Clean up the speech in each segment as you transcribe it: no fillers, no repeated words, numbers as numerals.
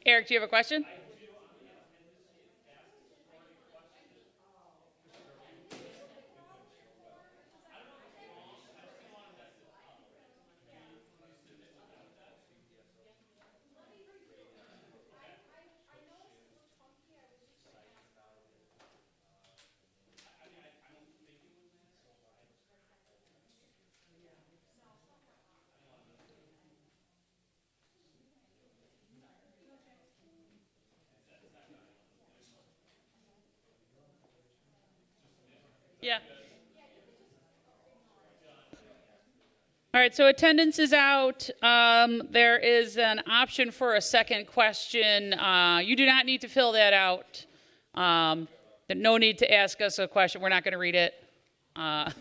Eric, do you have a question? Yeah. All right, so attendance is out. There is an option for a second question. You do not need to fill that out. No need to ask us a question. We're not going to read it. That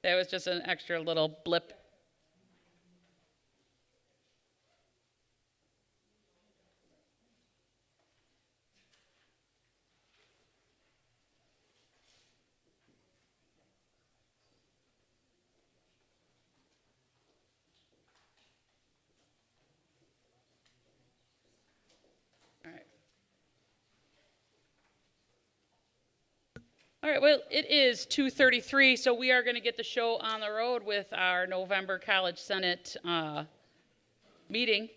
was just an extra little blip. All right, well, it is 2:33, so we are going to get the show on the road with our November College Senate meeting.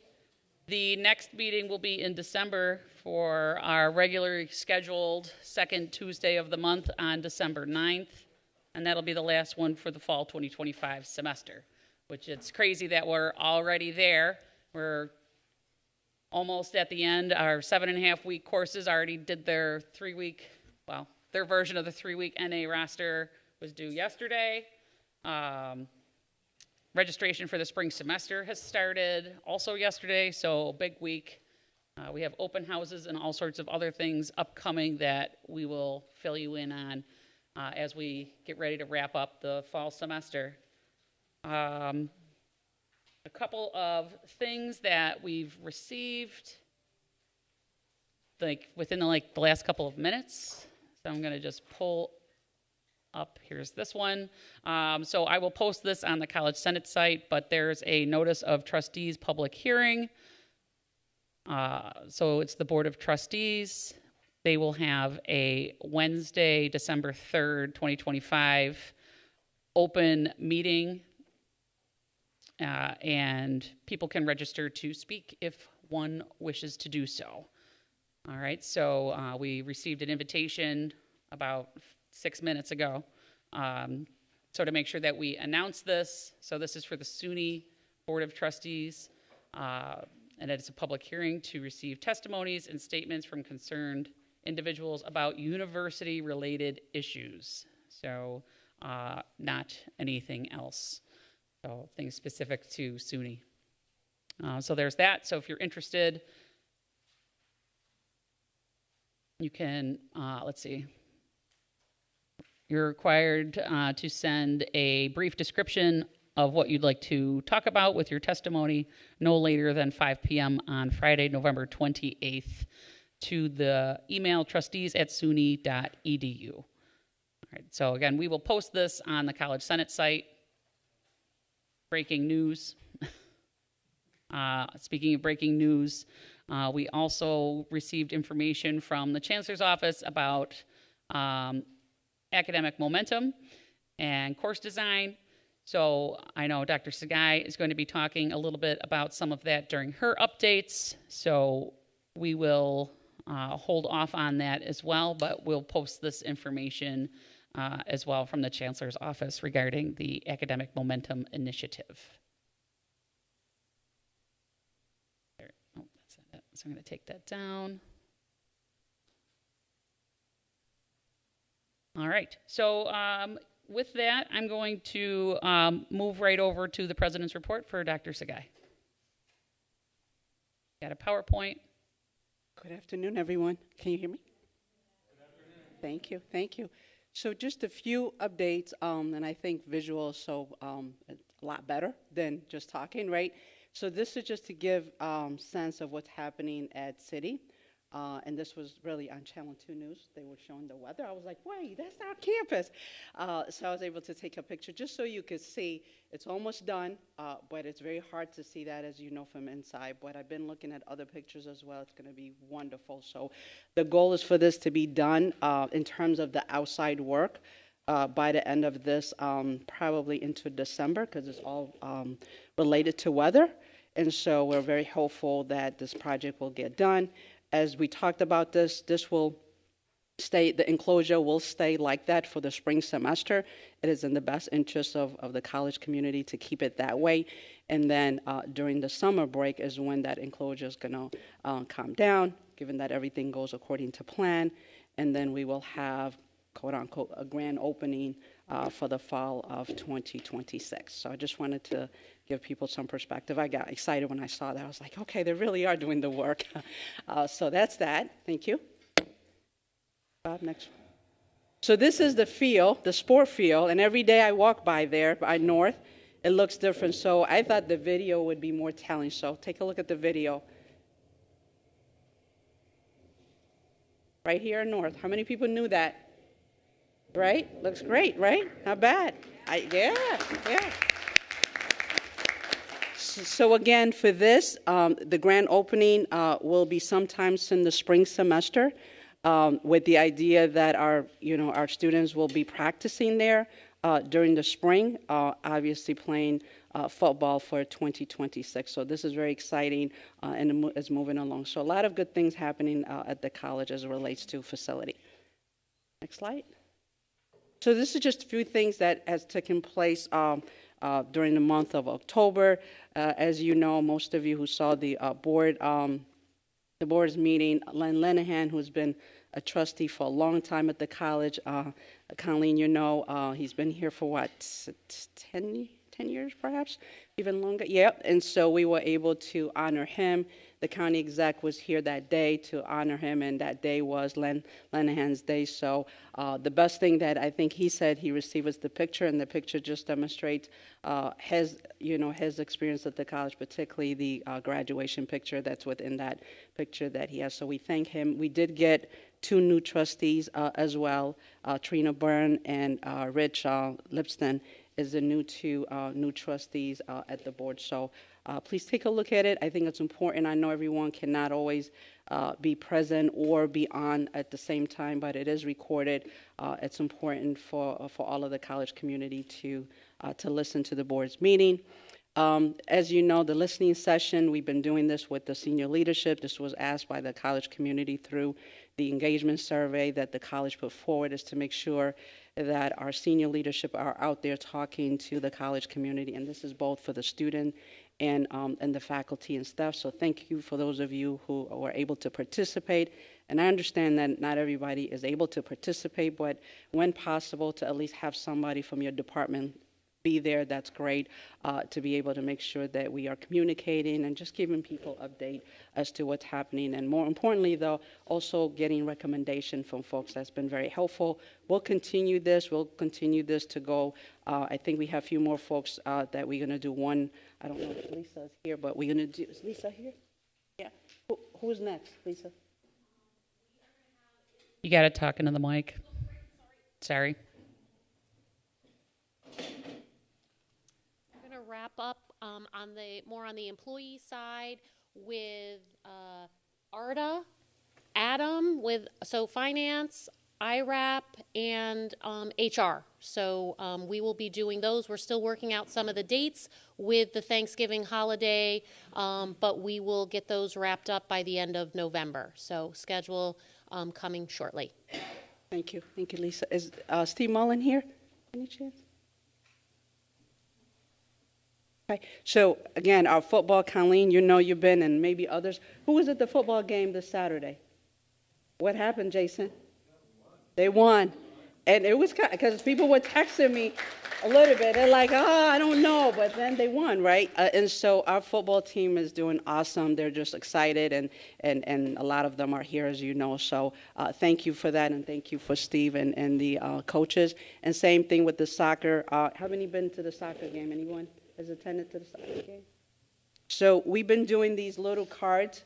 The next meeting will be in December for our regularly scheduled second Tuesday of the month on December 9th, and that'll be the last one for the fall 2025 semester, which it's crazy that we're already there. We're almost at the end. Our 7.5-week courses already did their 3-week, well, their version of the 3-week NA roster was due yesterday. Registration for the spring semester has started also yesterday, so big week. We have open houses and all sorts of other things upcoming that we will fill you in on as we get ready to wrap up the fall semester. A couple of things that we've received within the last couple of minutes. So I'm going to just pull up. Here's this one. So I will post this on the College Senate site, but there's a notice of trustees public hearing. So it's the Board of Trustees. They will have a Wednesday, December 3rd, 2025 open meeting, and people can register to speak if one wishes to do so. All right, so we received an invitation about 6 minutes ago. So to make sure that we announce this, so this is for the SUNY Board of Trustees, and it's a public hearing to receive testimonies and statements from concerned individuals about university-related issues. So not anything else. So things specific to SUNY. So there's that. So if you're interested, you can, let's see. You're required to send a brief description of what you'd like to talk about with your testimony no later than 5 p.m. on Friday, November 28th to the email trustees@suny.edu. All right, so again, we will post this on the College Senate site. Breaking news. Speaking of breaking news, we also received information from the Chancellor's Office about academic momentum and course design. So I know Dr. Sagai is going to be talking a little bit about some of that during her updates. So we will hold off on that as well, but we'll post this information as well from the Chancellor's Office regarding the Academic Momentum Initiative. There. Oh, that's it. So I'm going to take that down. All right. So with that, I'm going to move right over to the President's report for Dr. Sagai. Got a PowerPoint. Good afternoon, everyone. Can you hear me? Good afternoon. Thank you. Thank you. So just a few updates, and I think visual is so a lot better than just talking, right? So this is just to give sense of what's happening at City. And this was really on Channel 2 News. They were showing the weather. I was like, wait, that's our campus. So I was able to take a picture just so you could see. It's almost done, but it's very hard to see that, as you know, from inside. But I've been looking at other pictures as well. It's going to be wonderful. So the goal is for this to be done in terms of the outside work by the end of this, probably into December, because it's all related to weather. And so we're very hopeful that this project will get done. As we talked about this will stay, the enclosure will stay like that for the spring semester. It is in the best interest of the college community to keep it that way. And then during the summer break is when that enclosure is going to calm down, given that everything goes according to plan. And then we will have, quote unquote, a grand opening for the fall of 2026. So I just wanted to give people some perspective. I got excited when I saw that. I was like, okay, they really are doing the work. So that's that. Thank you. Bob, next. So this is the field, the sport field, and every day I walk by there, by North, it looks different. So I thought the video would be more telling. So take a look at the video. Right here in North. How many people knew that? Right? Looks great, right? Not bad. Yeah. So again, for this, the grand opening will be sometimes in the spring semester, with the idea that our students will be practicing there during the spring, obviously playing football for 2026. So this is very exciting and it's moving along. So a lot of good things happening at the college as it relates to facility. Next slide. So this is just a few things that has taken place during the month of October. As you know, most of you who saw the board's meeting, Len Lenahan, who's been a trustee for a long time at the college, Colleen, you know, he's been here for what, 10 years perhaps, even longer? Yep, and so we were able to honor him. The county exec was here that day to honor him, and that day was Len Lenahan's day. So the best thing that I think he said he received was the picture, and the picture just demonstrates his experience at the college, particularly the graduation picture that's within that picture that he has. So we thank him. We did get 2 new trustees as well, Trina Byrne and Rich Lipston is the new trustees at the board. So please take a look at it. I think it's important. I know everyone cannot always be present or be on at the same time, but it is recorded. It's important for all of the college community to listen to the board's meeting. As you know, the listening session, we've been doing this with the senior leadership. This was asked by the college community through the engagement survey that the college put forward, is to make sure that our senior leadership are out there talking to the college community, and this is both for the student and the faculty and staff. So thank you for those of you who were able to participate. And I understand that not everybody is able to participate, but when possible, to at least have somebody from your department be there, that's great, to be able to make sure that we are communicating and just giving people update as to what's happening. And more importantly, though, also getting recommendation from folks. That's been very helpful. We'll continue this. We'll continue this to go. I think we have a few more folks that we're going to do one. I don't know if Lisa's here, but we're going to do. Is Lisa here? Yeah. Who's next, Lisa? You got to talk into the mic. Sorry. Wrap up on the employee side with ARDA, Adam with finance, IRAP, and HR. So we will be doing those. We're still working out some of the dates with the Thanksgiving holiday, but we will get those wrapped up by the end of November. So schedule coming shortly. Thank you, Lisa. Is Steve Mullen here? Any chance? Okay. So again, our football, Colleen, you know you've been, and maybe others. Who was at the football game this Saturday? What happened, Jason? They won. And it was because people were texting me a little bit. They're like, I don't know, but then they won, right? And so our football team is doing awesome. They're just excited, and a lot of them are here, as you know. So thank you for that, and thank you for Steve and the coaches. And same thing with the soccer. Have any been to the soccer game? Anyone has attended to the soccer game? So we've been doing these little cards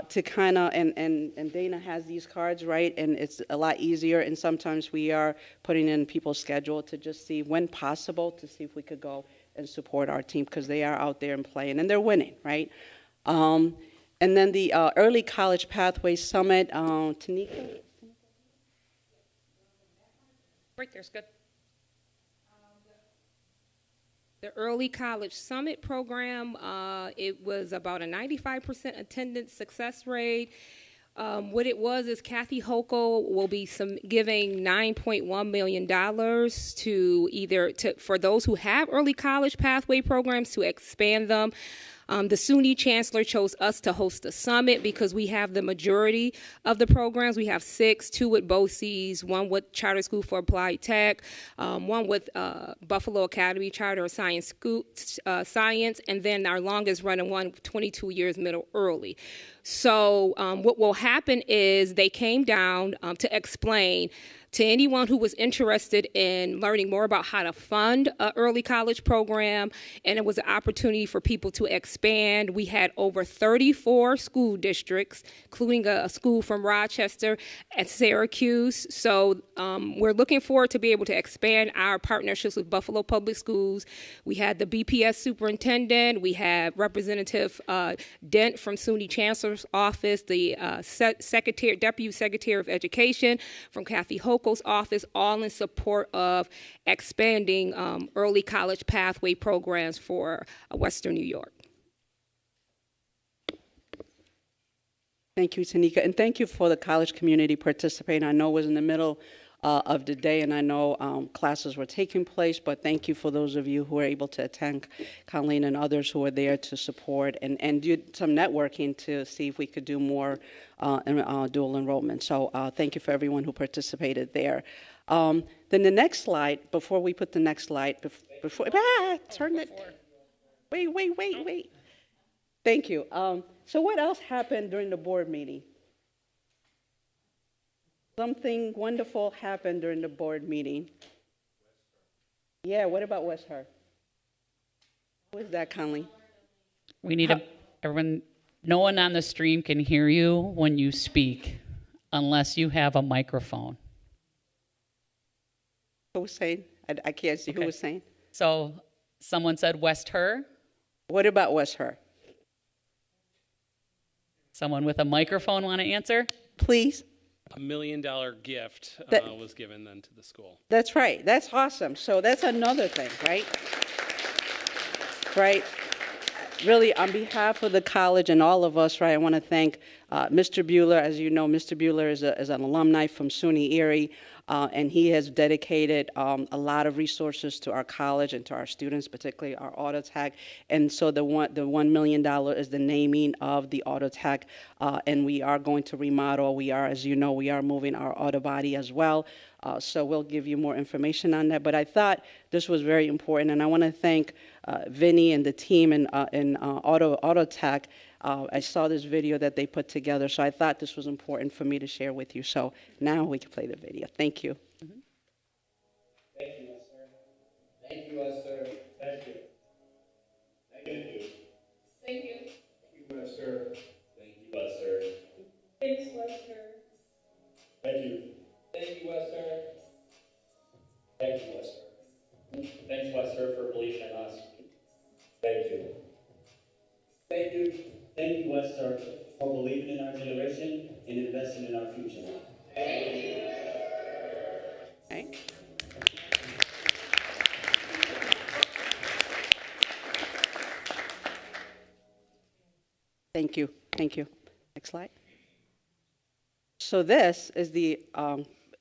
to kind of, and Dana has these cards, right? And it's a lot easier. And sometimes we are putting in people's schedule to just see when possible to see if we could go and support our team because they are out there and playing and they're winning, right? And then the Early College Pathway Summit, Tanika? Right there's good. The Early College Summit program, it was about a 95% attendance success rate. What it was is Kathy Hochul will be giving $9.1 million for those who have early college pathway programs to expand them. The SUNY chancellor chose us to host the summit because we have the majority of the programs. We have 6, 2 with BOCES, 1 with Charter School for Applied Tech, 1 with Buffalo Academy Charter of Science, Science, and then our longest running one, 22 years middle early. So what will happen is they came down to explain to anyone who was interested in learning more about how to fund an early college program, and it was an opportunity for people to expand. We had over 34 school districts, including a school from Rochester and Syracuse. So we're looking forward to be able to expand our partnerships with Buffalo Public Schools. We had the BPS superintendent. We have Representative Dent from SUNY Chancellor's Office, the Deputy Secretary of Education from Kathy Hochul's office, all in support of expanding early college pathway programs for Western New York. Thank you, Tanika, and thank you for the college community participating. I know it was in the middle of the day, and I know classes were taking place, but thank you for those of you who were able to attend, Colleen and others who were there to support and do some networking to see if we could do more dual enrollment. So thank you for everyone who participated there. Then the next slide, before we put the next slide, turn it. Wait. Thank you. So what else happened during the board meeting? Something wonderful happened during the board meeting. Yeah, what about West Her? What is that, Conley? We need everyone, no one on the stream can hear you when you speak unless you have a microphone. Who was saying? I can't see. Okay. Who was saying? So someone said West Her. What about West Her? Someone with a microphone want to answer? Please. $1 million gift was given then to the school. That's right. That's awesome. So that's another thing, right? Right. Really, on behalf of the college and all of us, right, I want to thank Mr. Bueller. As you know, Mr. Bueller is an alumni from SUNY Erie, and he has dedicated a lot of resources to our college and to our students, particularly our auto tech. And so the $1 million is the naming of the auto tech, and we are going to remodel. We are, as you know, we are moving our auto body as well. So we'll give you more information on that. But I thought this was very important, and I want to thank Vinny and the team in Auto Tech. I saw this video that they put together, so I thought this was important for me to share with you. So now we can play the video. Thank you. Mm-hmm. Thank you, Esther. Thank you, Esther. Thank you. Thank you. Thank you. Thank you, Esther. Thank you, Esther. Thanks, Esther. Thank you. Thank you, Esther. Thank you, Esther. Thanks, Esther, for believing in us. Thank you. Thank you. Thank you, Esther, for believing in our generation and investing in our future. Thank you. Okay. Thank you. Thank you. Next slide. So this is the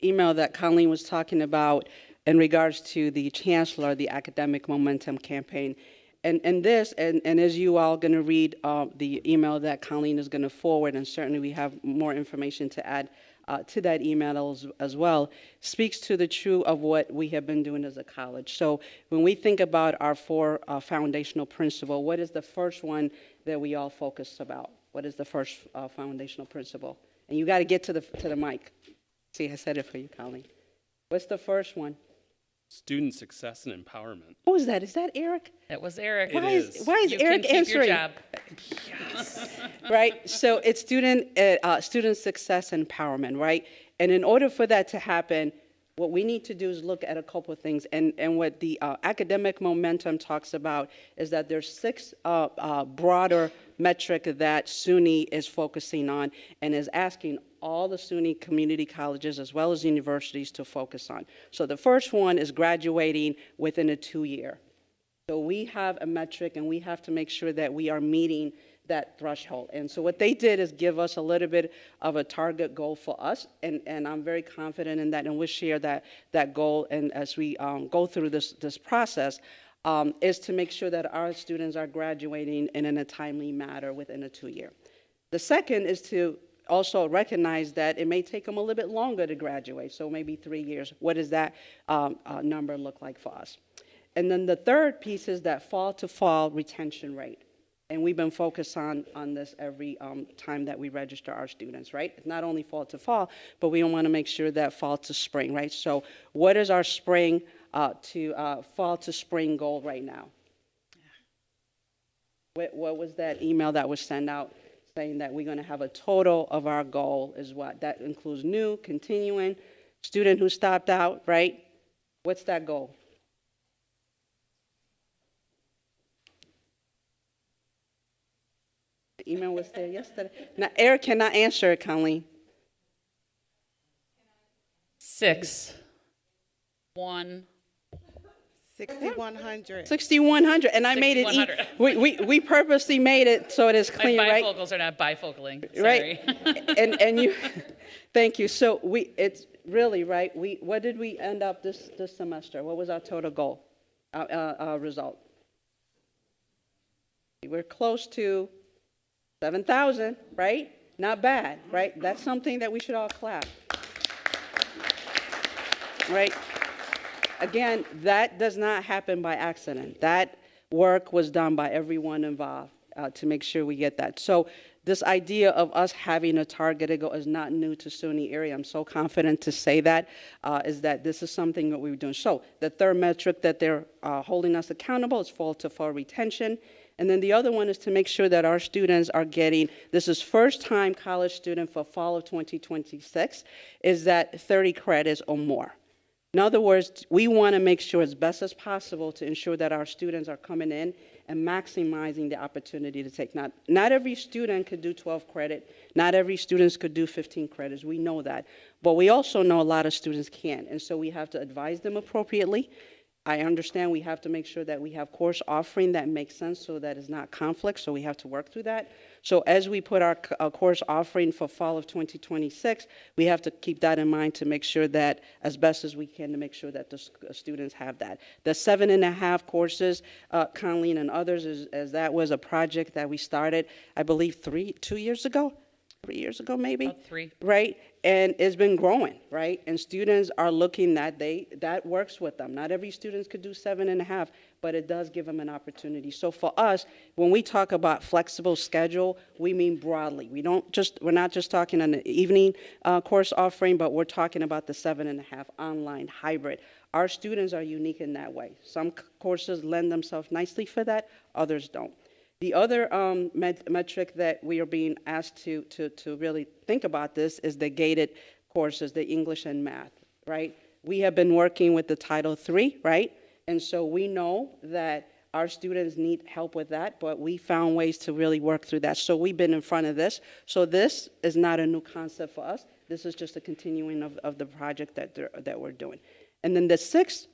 email that Colleen was talking about in regards to the Chancellor, the Academic Momentum Campaign. And as you all going to read the email that Colleen is going to forward, and certainly we have more information to add to that email as well, speaks to the truth of what we have been doing as a college. So when we think about our 4 foundational principles, what is the first one that we all focus about? What is the first foundational principle? And you got to get to the mic. See, I said it for you, Colleen. What's the first one? Student success and empowerment. Who is that? Is that Eric? That was Eric. Why It is is. why is You Eric can keep your answering? job. Right? So it's student success and empowerment, right? And in order for that to happen, what we need to do is look at a couple of things. And what the academic momentum talks about is that there's 6 broader metric that SUNY is focusing on and is asking all the SUNY community colleges as well as universities to focus on. So the first one is graduating within a 2-year. So we have a metric, and we have to make sure that we are meeting that threshold. And so what they did is give us a little bit of a target goal for us, and I'm very confident in that, and we'll share that goal. And as we go through this process, is to make sure that our students are graduating in a timely manner within a 2-year. The second is to also recognize that it may take them a little bit longer to graduate, so maybe 3 years. What does that number look like for us? And then the third piece is that fall-to-fall retention rate. And we've been focused on this every time that we register our students, right? It's not only fall-to-fall, but we want to make sure that fall-to-spring, right? So what is our spring to fall-to-spring goal right now? What was that email that was sent out saying that we're going to have a total of our goal is what? That includes new, continuing, student who stopped out, right? What's that goal? The email was there yesterday. Now, Eric cannot answer it, Colleen. 6, 1. 6,100. 6,100, and I made it. 6,100. We purposely made it so it is My clean, right? bifocals are not bifocaling. Right. Sorry. and you, thank you. So it's really right. What did we end up this semester? What was our total goal, result? We're close to 7,000, right? Not bad, right? That's something that we should all clap, right? Again, that does not happen by accident. That work was done by everyone involved to make sure we get that. So this idea of us having a targeted goal is not new to SUNY area. I'm so confident to say that, is that this is something that we're doing. So the third metric that they're holding us accountable is fall-to-fall retention. And then the other one is to make sure that our students are getting, this is first-time college student for fall of 2026, is that 30 credits or more. In other words, we want to make sure as best as possible to ensure that our students are coming in and maximizing the opportunity to take. Not every student could do 12 credit. Not every student could do 15 credits. We know that. But we also know a lot of students can't. And so we have to advise them appropriately. I understand we have to make sure that we have course offering that makes sense so that it's not conflict, so we have to work through that. So as we put our course offering for fall of 2026, we have to keep that in mind to make sure that as best as we can to make sure that the students have that. The 7.5 courses, Colleen and others, as that was a project that we started, I believe 3 years ago maybe? About 3. Right? And it's been growing, right? And students are looking at that works with them. Not every student could do 7.5, but it does give them an opportunity. So for us, when we talk about flexible schedule, we mean broadly. We're not just talking on the evening course offering, but we're talking about the 7.5 online hybrid. Our students are unique in that way. Some courses lend themselves nicely for that, others don't. The other metric that we are being asked to really think about this is the gated courses, the English and math, right? We have been working with the Title III, right? And so we know that our students need help with that, but we found ways to really work through that. So we've been in front of this. So this is not a new concept for us. This is just a continuing of the project that we're doing. And then the sixth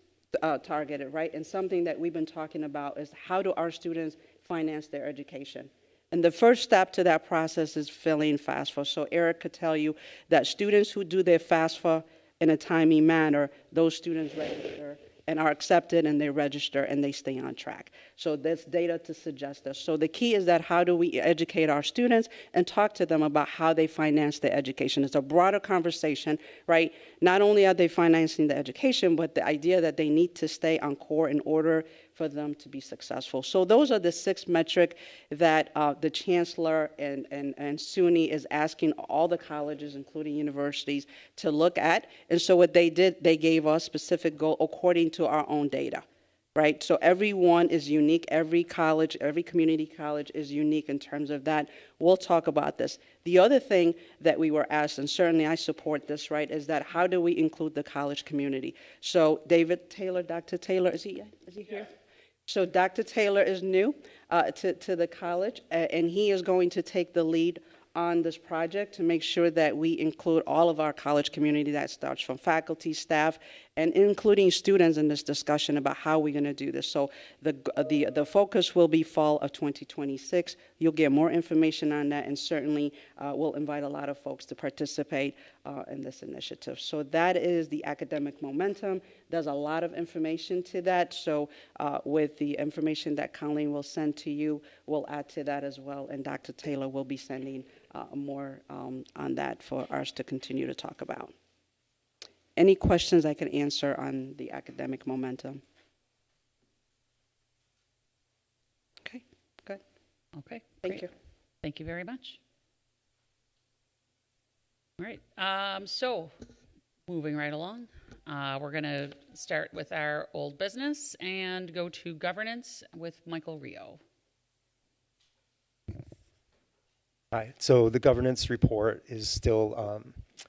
targeted, right, and something that we've been talking about is how do our students finance their education. And the first step to that process is filling FAFSA. So Eric could tell you that students who do their FAFSA in a timely manner, those students register and are accepted, and they register and they stay on track. So there's data to suggest this. So the key is that how do we educate our students and talk to them about how they finance their education. It's a broader conversation, right? Not only are they financing the education, but the idea that they need to stay on core in order for them to be successful. So those are the 6 metrics that the chancellor and SUNY is asking all the colleges, including universities, to look at. And so what they did, they gave us specific goal according to our own data, right? So everyone is unique. Every college, every community college is unique in terms of that. We'll talk about this. The other thing that we were asked, and certainly I support this, right, is that how do we include the college community? So David Taylor, Dr. Taylor, is he here? So Dr. Taylor is new to the college, and he is going to take the lead on this project to make sure that we include all of our college community. That starts from faculty, staff, and including students in this discussion about how we're going to do this. So the focus will be fall of 2026. You'll get more information on that, and certainly we'll invite a lot of folks to participate in this initiative. So that is the academic momentum. There's a lot of information to that. So with the information that Colleen will send to you, we'll add to that as well, and Dr. Taylor will be sending more on that for us to continue to talk about. Any questions I can answer on the academic momentum? Okay, good. Okay. Thank great. you. Thank you very much. All right. So moving right along, we're going to start with our old business and go to governance with Michael Rio. Hi. So the governance report is still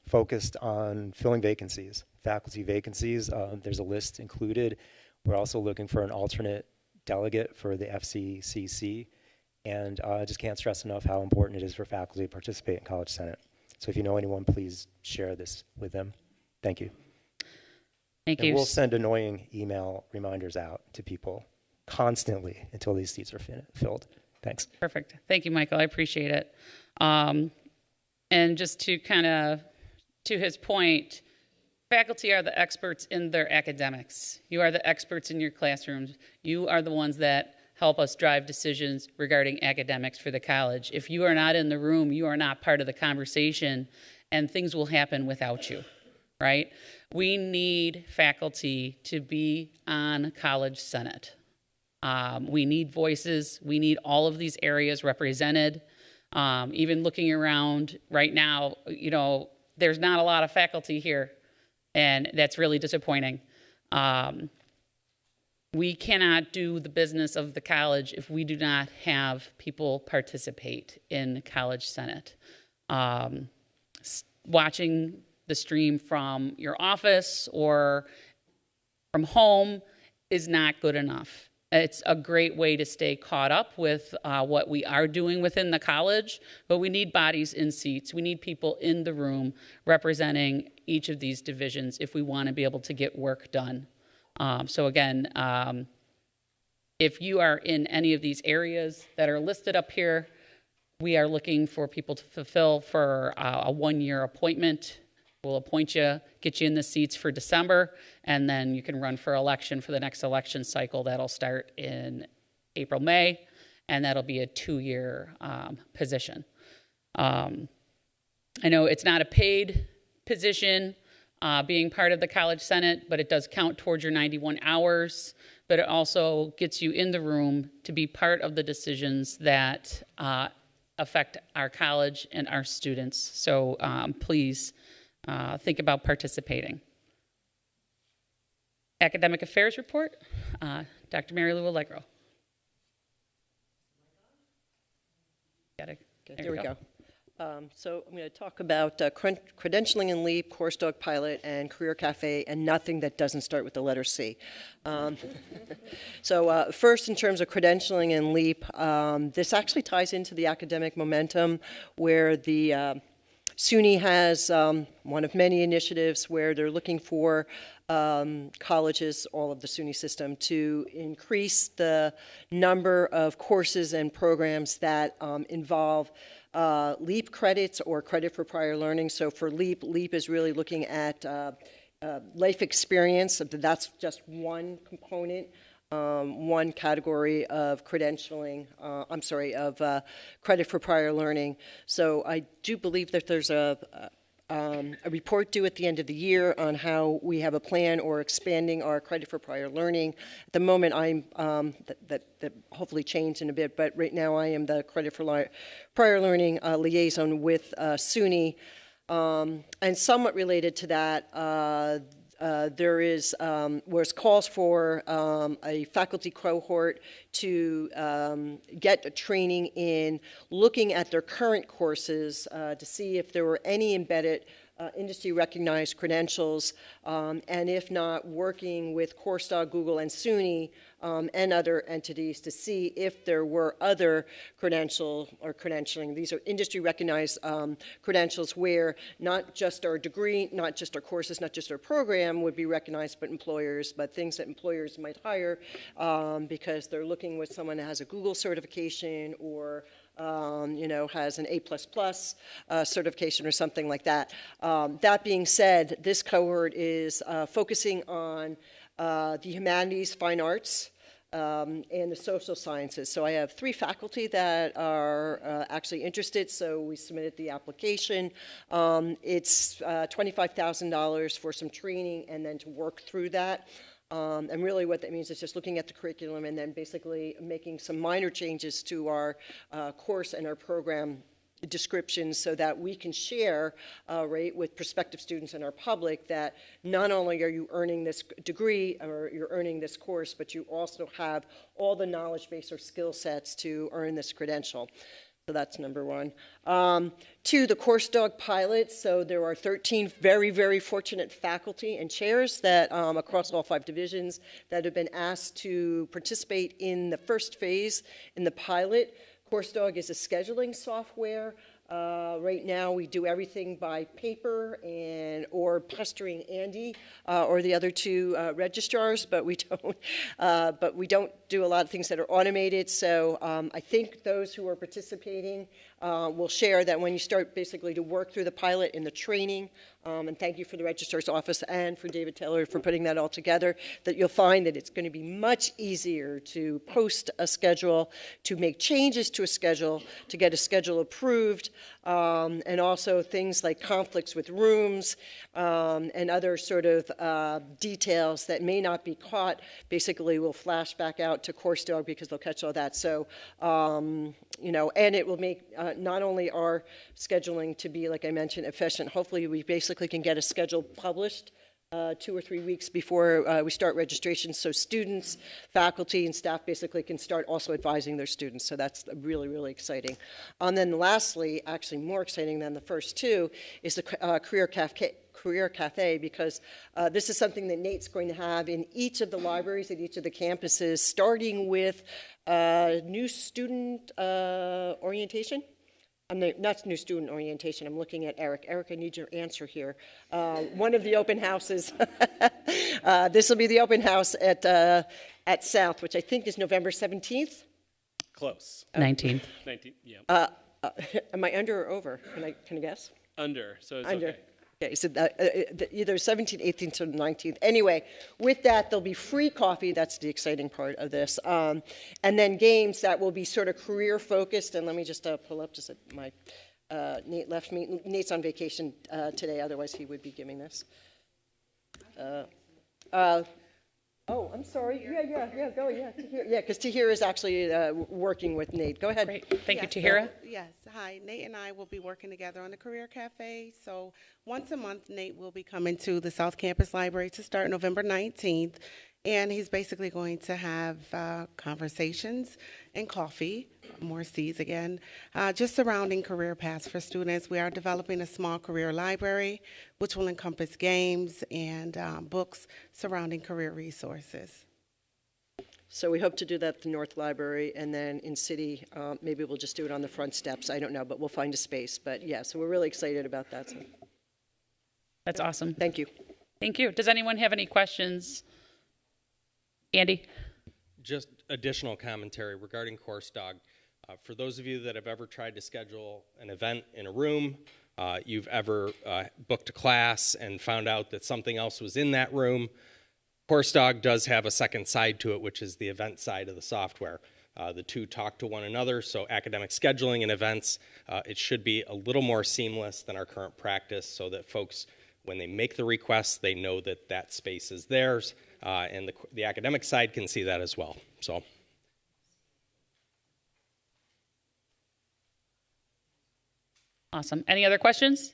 focused on filling vacancies, faculty vacancies. There's a list included. We're also looking for an alternate delegate for the FCCC. And I just can't stress enough how important it is for faculty to participate in College Senate. So if you know anyone, please share this with them. Thank you. Thank And you. we'll send annoying email reminders out to people constantly until these seats are filled. Thanks. Perfect. Thank you, Michael. I appreciate it. And just to kind of, to his point, faculty are the experts in their academics. You are the experts in your classrooms. You are the ones that help us drive decisions regarding academics for the college. If you are not in the room, you are not part of the conversation, and things will happen without you, right? We need faculty to be on College Senate. We need voices. We need all of these areas represented. Even looking around right now, you know, there's not a lot of faculty here, and that's really disappointing. We cannot do the business of the college if we do not have people participate in College Senate. Watching the stream from your office or from home is not good enough. It's a great way to stay caught up with what we are doing within the college, but we need bodies in seats. We need people in the room representing each of these divisions if we want to be able to get work done. So again, if you are in any of these areas that are listed up here, we are looking for people to fulfill for a one-year appointment. We'll appoint you, get you in the seats for December, and then you can run for election for the next election cycle. That'll start in April, May, and that'll be a 2-year position. I know it's not a paid position being part of the College Senate, but it does count towards your 91 hours, but it also gets you in the room to be part of the decisions that affect our college and our students. So please, think about participating. Academic Affairs Report, Dr. Mary Lou Allegro. There we go. So I'm going to talk about credentialing in LEAP, Course Dog Pilot, and Career Cafe, and nothing that doesn't start with the letter C. So first, in terms of credentialing in LEAP, this actually ties into the academic momentum where the SUNY has one of many initiatives where they're looking for colleges, all of the SUNY system, to increase the number of courses and programs that involve LEAP credits or credit for prior learning. So for LEAP, LEAP is really looking at life experience. That's just one component. One category of credentialing, of credit for prior learning. So I do believe that there's a report due at the end of the year on how we have a plan or expanding our credit for prior learning. At the moment, I'm, that hopefully changed in a bit, but right now I am the credit for prior learning liaison with SUNY. And somewhat related to that, there is was calls for a faculty cohort to get a training in looking at their current courses to see if there were any embedded industry recognized credentials, and if not, working with CourseDog, Google, and SUNY and other entities to see if there were other credentialing. These are industry recognized credentials where not just our degree, not just our courses, not just our program would be recognized, but employers, but things that employers might hire because they're looking with someone that has a Google certification or has an A++ certification or something like that. That being said, this cohort is focusing on the humanities, fine arts, and the social sciences. So I have 3 faculty that are actually interested, so we submitted the application. It's $25,000 for some training and then to work through that. And really what that means is just looking at the curriculum and then basically making some minor changes to our course and our program descriptions so that we can share right, with prospective students and our public that not only are you earning this degree or you're earning this course, but you also have all the knowledge base or skill sets to earn this credential. So that's number 1. 2, the CourseDog pilot. So there are 13 very, very fortunate faculty and chairs that across all 5 divisions that have been asked to participate in the first phase in the pilot. CourseDog is a scheduling software. Right now we do everything by paper or pestering Andy or the other 2 registrars, but we don't do a lot of things that are automated. So I think those who are participating will share that when you start basically to work through the pilot in the training, and thank you for the registrar's office and for David Taylor for putting that all together, that you'll find that it's going to be much easier to post a schedule, to make changes to a schedule, to get a schedule approved, and also things like conflicts with rooms and other sort of details that may not be caught basically will flash back out to CourseDog because they'll catch all that. So, and it will make not only our scheduling to be, like I mentioned, efficient, hopefully we basically can get a schedule published 2 or 3 weeks before we start registration, so students, faculty, and staff basically can start also advising their students. So that's really, really exciting. And then lastly, actually more exciting than the first 2, is the Career Cafe, because this is something that Nate's going to have in each of the libraries at each of the campuses, starting with new student orientation. Not new student orientation. I'm looking at Eric. Eric, I need your answer here. One of the open houses. This will be the open house at South, which I think is November 17th. Close. 19th. 19th, yeah. Am I under or over? Can I guess? Under, so it's Under. okay. Okay, so either 17th, 18th, or 19th. Anyway, with that, there'll be free coffee. That's the exciting part of this. And then games that will be sort of career-focused. And let me just pull up just my Nate left me. Nate's on vacation today. Otherwise, he would be giving this. Oh, I'm sorry. Yeah, go, yeah, Tahira. Yeah, because Tahira is actually working with Nate. Go ahead. Great. Thank you, Yes, Tahira. Yes, hi. Nate and I will be working together on the Career Cafe. So once a month, Nate will be coming to the South Campus Library to start November 19th. And he's basically going to have conversations and coffee, more C's again, just surrounding career paths for students. We are developing a small career library, which will encompass games and books surrounding career resources. So we hope to do that at the North Library, and then in City, maybe we'll just do it on the front steps. I don't know, but we'll find a space. But yeah, so we're really excited about that. So. That's awesome. Thank you. Thank you. Does anyone have any questions? Andy? Just additional commentary regarding CourseDog. For those of you that have ever tried to schedule an event in a room, you've ever booked a class and found out that something else was in that room, CourseDog does have a second side to it, which is the event side of the software. The 2 talk to one another, so academic scheduling and events, it should be a little more seamless than our current practice so that folks, when they make the request, they know that that space is theirs, and the academic side can see that as well. So. Awesome. Any other questions?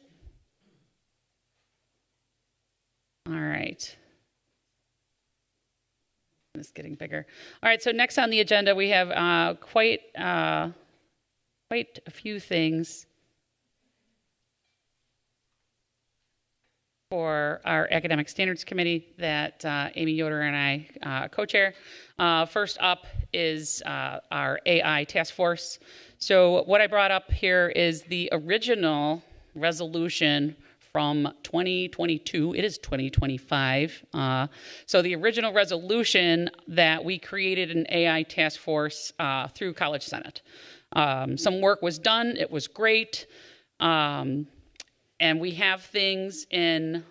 All right. It's getting bigger. All right, so next on the agenda, we have quite a few things for our Academic Standards Committee that Amy Yoder and I co-chair. First up is our AI task force. So what I brought up here is the original resolution from 2022. It is 2025. So the original resolution that we created an AI task force through College Senate. Some work was done. It was great. And we have things in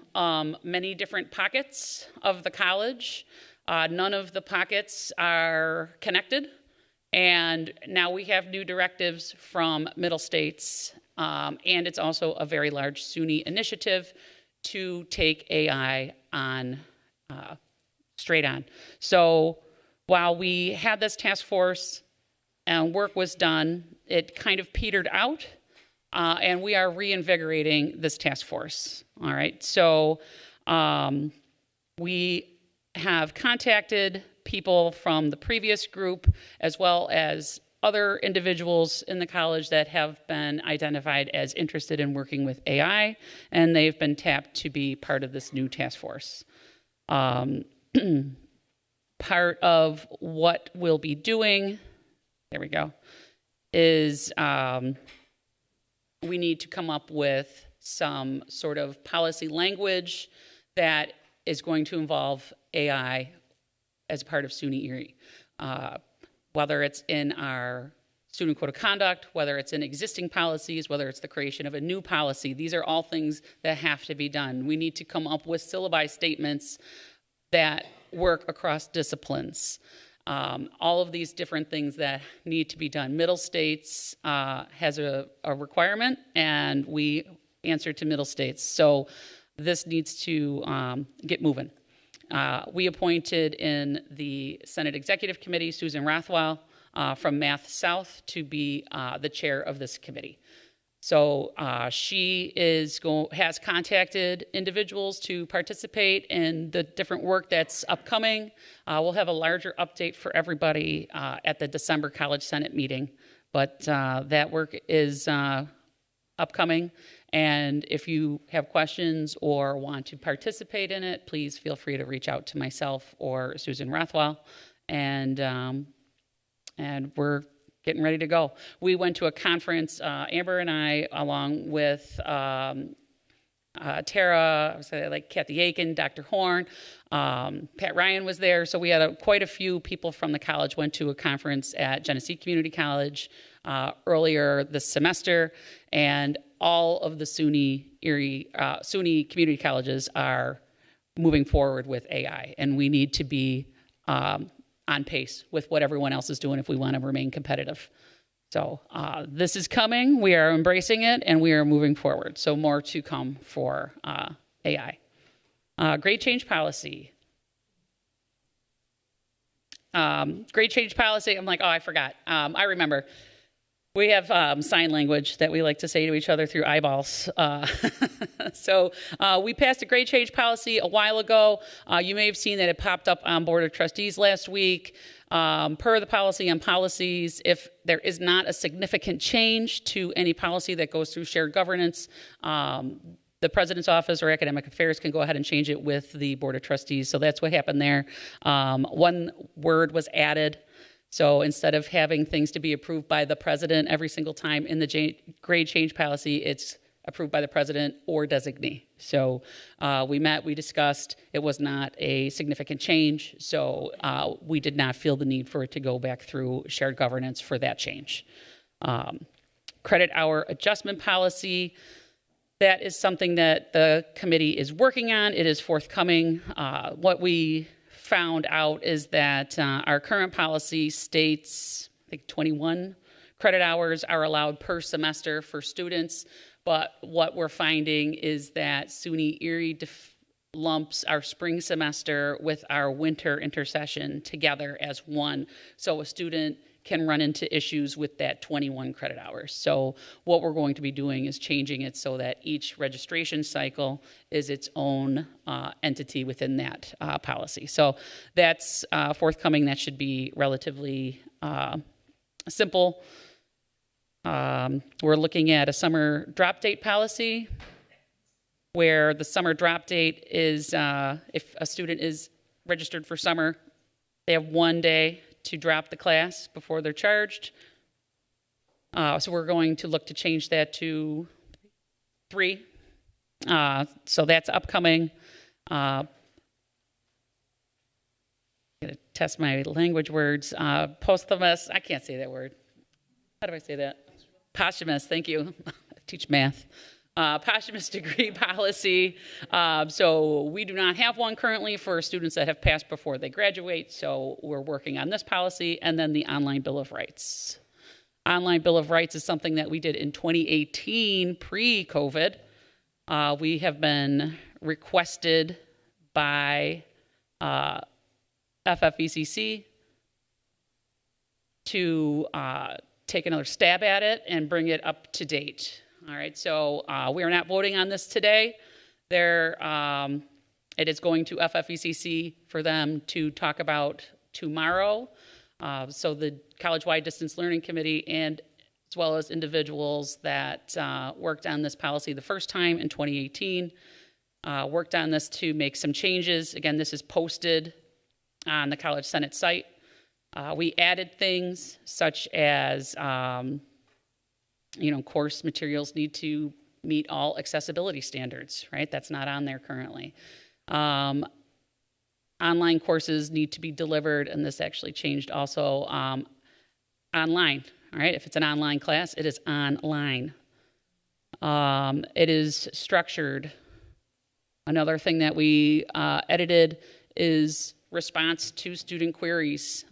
many different pockets of the college. None of the pockets are connected. And now we have new directives from Middle States. And it's also a very large SUNY initiative to take AI on, straight on. So while we had this task force and work was done, it kind of petered out. And we are reinvigorating this task force. All right. So we have contacted people from the previous group as well as other individuals in the college that have been identified as interested in working with AI, and they've been tapped to be part of this new task force. Part of what we'll be doing, there we go, is we need to come up with some sort of policy language that is going to involve AI as part of SUNY Erie. Whether it's in our student code of conduct, whether it's in existing policies, whether it's the creation of a new policy, these are all things that have to be done. We need to come up with syllabi statements that work across disciplines. All of these different things that need to be done. Middle States has a requirement, and we answer to Middle States. So this needs to get moving. We appointed in the Senate Executive Committee Susan Rothwell from Math South to be the chair of this committee. So she has contacted individuals to participate in the different work that's upcoming. We'll have a larger update for everybody at the December College Senate meeting, but that work is upcoming. And if you have questions or want to participate in it, please feel free to reach out to myself or Susan Rothwell. And we're getting ready to go. We went to a conference, Amber and I, along with Tara, I would say like Kathy Aiken, Dr. Horn, Pat Ryan was there. So we had quite a few people from the college went to a conference at Genesee Community College earlier this semester, and all of the SUNY community colleges are moving forward with AI, and we need to be on pace with what everyone else is doing if we want to remain competitive. So this is coming, we are embracing it, and we are moving forward. So more to come for AI. Grade change policy. Grade change policy, I'm like, oh, I forgot. I remember. We have sign language that we like to say to each other through eyeballs. So we passed a grade change policy a while ago. You may have seen that it popped up on Board of Trustees last week. Per the policy on policies, if there is not a significant change to any policy that goes through shared governance, the President's Office or Academic Affairs can go ahead and change it with the Board of Trustees. So that's what happened there. One word was added. So instead of having things to be approved by the president every single time in the grade change policy, it's approved by the president or designee. So we met, we discussed, it was not a significant change, so we did not feel the need for it to go back through shared governance for that change. Credit hour adjustment policy, that is something that the committee is working on. It is forthcoming. What we found out is that our current policy states, I think 21 credit hours are allowed per semester for students, but what we're finding is that SUNY Erie lumps our spring semester with our winter intersession together as one. So a student can run into issues with that 21 credit hours. So what we're going to be doing is changing it so that each registration cycle is its own entity within that policy. So that's forthcoming. That should be relatively simple. We're looking at a summer drop date policy where the summer drop date is if a student is registered for summer, they have 1 day to drop the class before they're charged. So we're going to look to change that to 3. So that's upcoming. I'm going to test my language words. Posthumous, I can't say that word. How do I say that? Posthumous, thank you. I teach math. Posthumous degree policy. So we do not have one currently for students that have passed before they graduate. So we're working on this policy, and then the online Bill of Rights. Online Bill of Rights is something that we did in 2018 pre-COVID. We have been requested by FFECC to take another stab at it and bring it up to date. All right, so we are not voting on this today. It is going to FFECC for them to talk about tomorrow. So the College-Wide Distance Learning Committee, and as well as individuals that worked on this policy the first time in 2018, worked on this to make some changes. Again, this is posted on the College Senate site. We added things such as course materials need to meet all accessibility standards, right? That's not on there currently. Online courses need to be delivered, and this actually changed also online, all right? If it's an online class, it is online. It is structured. Another thing that we edited is response to student queries.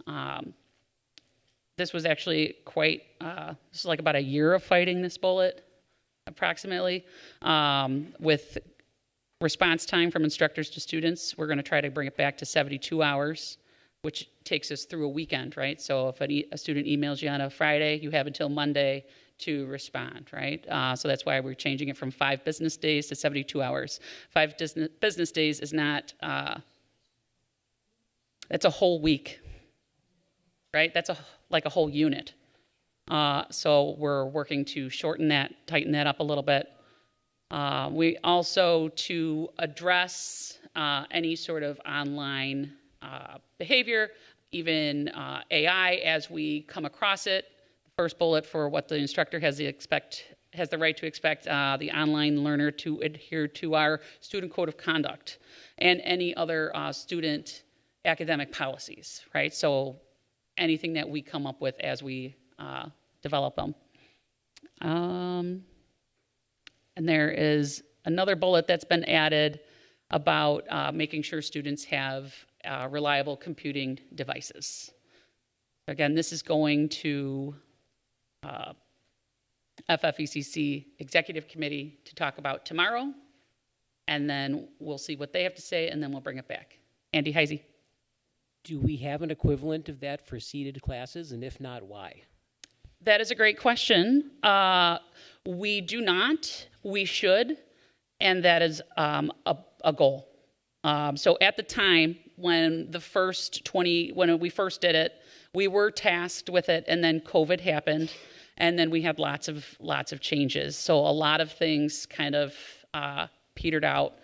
This was actually quite, this is like about a year of fighting this bullet, approximately. With response time from instructors to students, we're going to try to bring it back to 72 hours, which takes us through a weekend, right? So if a student emails you on a Friday, you have until Monday to respond, right? So that's why we're changing it from 5 business days to 72 hours. 5 business days is not, that's a whole week, right? That's like a whole unit. So we're working to shorten that, tighten that up a little bit. We also, to address any sort of online behavior, even AI as we come across it. The first bullet for what the instructor has the right to expect the online learner to adhere to our student code of conduct and any other student academic policies, right? So anything that we come up with as we develop them. And there is another bullet that's been added about making sure students have reliable computing devices. Again, this is going to FFECC Executive Committee to talk about tomorrow, and then we'll see what they have to say, and then we'll bring it back. Andy Heisey. Do we have an equivalent of that for seated classes, and if not, why? That is a great question. We do not. We should, and that is a goal. So at the time when when we first did it, we were tasked with it, and then COVID happened, and then we had lots of changes. So a lot of things kind of petered out.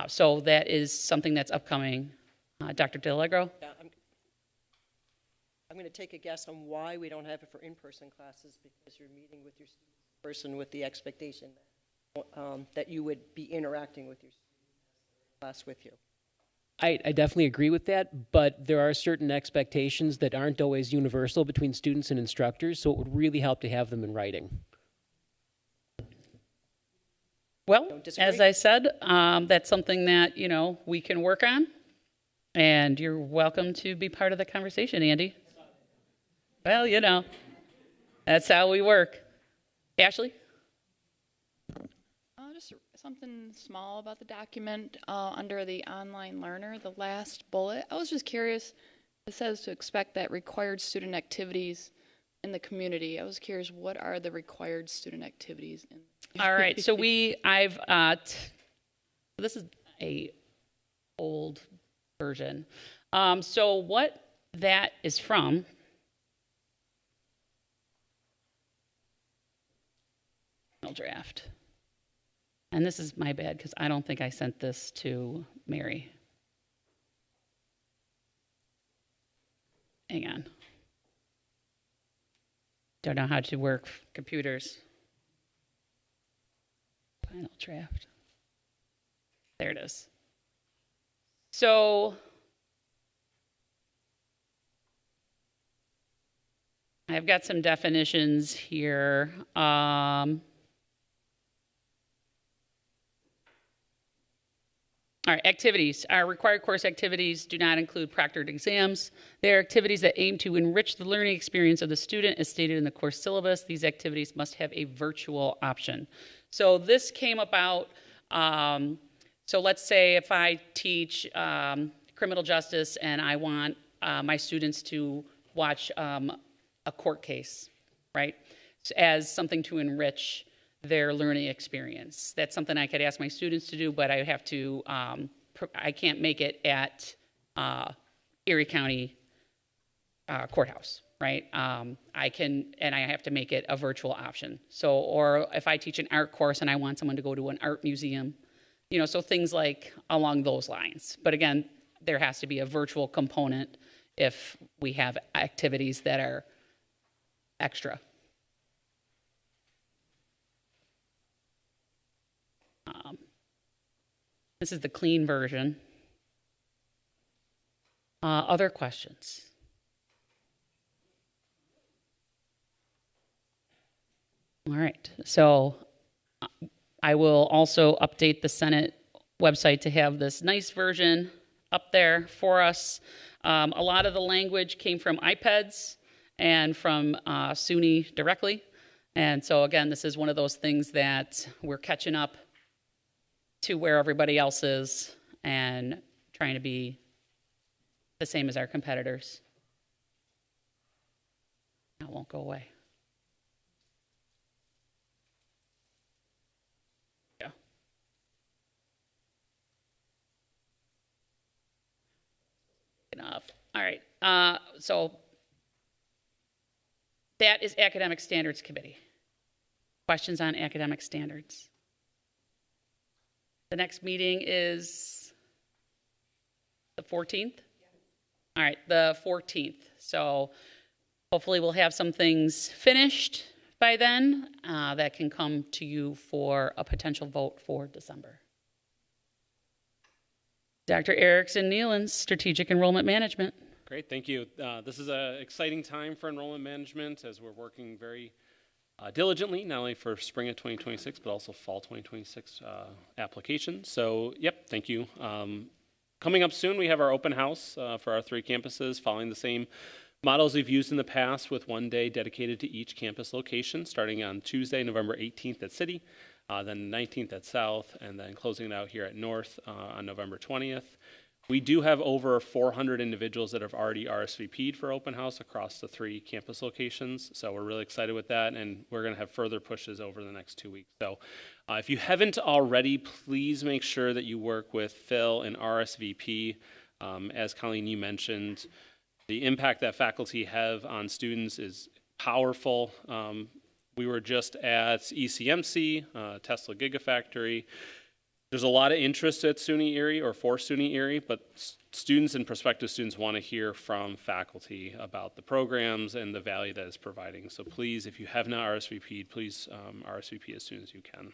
So that is something that's upcoming. Dr. DeAllegro? Yeah, I'm going to take a guess on why we don't have it for in-person classes, because you're meeting with your person with the expectation that you would be interacting with your class with you. I definitely agree with that, but there are certain expectations that aren't always universal between students and instructors, so it would really help to have them in writing. Well, as I said, that's something that, we can work on. And you're welcome to be part of the conversation, Andy. Well, that's how we work. Ashley? Just something small about the document under the online learner, the last bullet. I was just curious, it says to expect that required student activities in the community. I was curious, what are the required student activities? All right, so this is a old version. So what that is from draft. And this is my bad because I don't think I sent this to Mary. Hang on. Don't know how to work computers. Final draft. There it is. So I've got some definitions here. All right, activities. Our required course activities do not include proctored exams. They are activities that aim to enrich the learning experience of the student as stated in the course syllabus. These activities must have a virtual option. So this came about, so let's say if I teach criminal justice and I want my students to watch a court case, right, as something to enrich their learning experience. That's something I could ask my students to do, but I have to, I can't make it at Erie County Courthouse, right? I can, and I have to make it a virtual option. So, or if I teach an art course and I want someone to go to an art museum, you know, so things like along those lines. But again, there has to be a virtual component if we have activities that are extra. This is the clean version. Other questions? All right, so I will also update the Senate website to have this nice version up there for us. A lot of the language came from iPads and from SUNY directly. And so again, this is one of those things that we're catching up to where everybody else is and trying to be the same as our competitors. That won't go away. Yeah. Enough. All right. So that is Academic Standards Committee. Questions on academic standards? The next meeting is the 14th? All right, the 14th. So hopefully we'll have some things finished by then that can come to you for a potential vote for December. Dr. Erickson Nealons, Strategic Enrollment Management. Great, thank you. This is an exciting time for enrollment management as we're working very diligently, not only for spring of 2026, but also fall 2026 applications. So, yep, thank you. Coming up soon, we have our open house for our 3 campuses, following the same models we've used in the past with one day dedicated to each campus location, starting on Tuesday, November 18th at City, then 19th at South, and then closing it out here at North on November 20th. We do have over 400 individuals that have already RSVP'd for open house across the 3 campus locations. So we're really excited with that, and we're going to have further pushes over the next 2 weeks. So if you haven't already, please make sure that you work with Phil and RSVP. As Colleen, you mentioned, the impact that faculty have on students is powerful. We were just at ECMC, Tesla Gigafactory. There's a lot of interest at SUNY Erie or for SUNY Erie, but students and prospective students want to hear from faculty about the programs and the value that it's providing. So please, if you have not RSVP'd, please RSVP as soon as you can.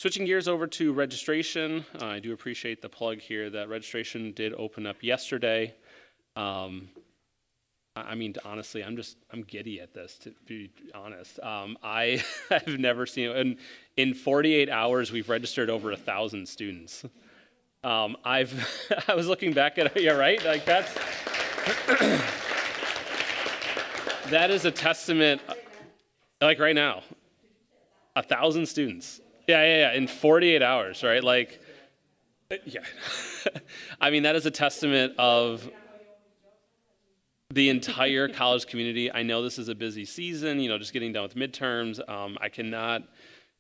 Switching gears over to registration, I do appreciate the plug here that registration did open up yesterday. I mean, honestly, I'm giddy at this, to be honest. I have never seen it. And in 48 hours, we've registered over 1,000 students. I was looking back at it, yeah, right? Like that is a testament, like right now, 1,000 students Yeah. In 48 hours, right? Like, yeah. I mean, that is a testament of the entire college community. I know this is a busy season, just getting done with midterms. I cannot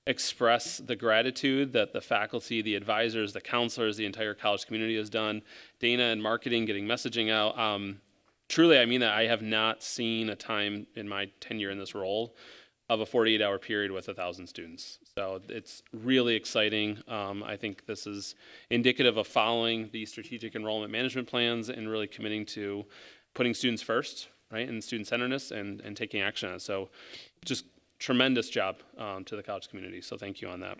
express the gratitude that the faculty, the advisors, the counselors, the entire college community has done. Dana and marketing, getting messaging out. Truly, I mean that. I have not seen a time in my tenure in this role of a 48-hour period with 1,000 students. So it's really exciting. I think this is indicative of following the strategic enrollment management plans and really committing to putting students first, right, and student-centeredness and taking action on it. So just tremendous job to the college community. So thank you on that.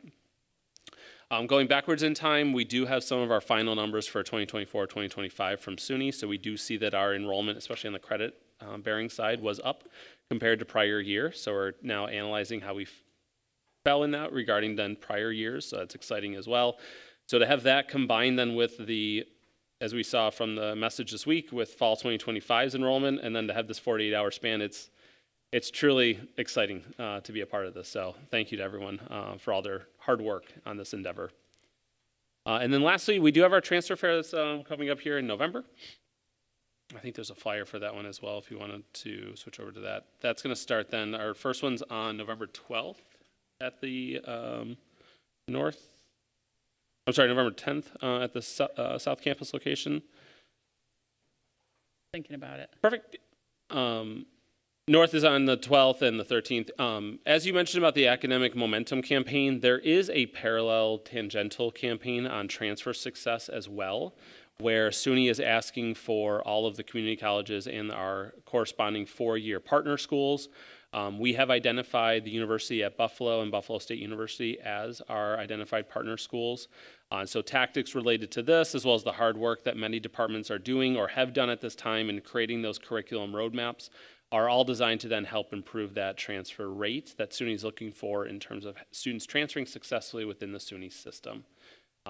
Going backwards in time, we do have some of our final numbers for 2024-2025 from SUNY. So we do see that our enrollment, especially on the credit bearing side, was up compared to prior year. So we're now analyzing how we fell in that regarding then prior years. So that's exciting as well. So to have that combined then with the, as we saw from the message this week, with fall 2025's enrollment, and then to have this 48-hour span, it's truly exciting to be a part of this. So thank you to everyone for all their hard work on this endeavor. And then lastly, we do have our transfer fair that's coming up here in November. I think there's a flyer for that one as well if you wanted to switch over to that. That's going to start then. Our first one's on November 12th at the November 10th at the South Campus location. Thinking about it. Perfect. North is on the 12th and the 13th. As you mentioned about the Academic Momentum campaign, there is a parallel tangential campaign on transfer success as well, where SUNY is asking for all of the community colleges and our corresponding four-year partner schools. We have identified the university at Buffalo and Buffalo State University as our identified partner schools. So tactics related to this, as well as the hard work that many departments are doing or have done at this time in creating those curriculum roadmaps, are all designed to then help improve that transfer rate that SUNY is looking for in terms of students transferring successfully within the SUNY system.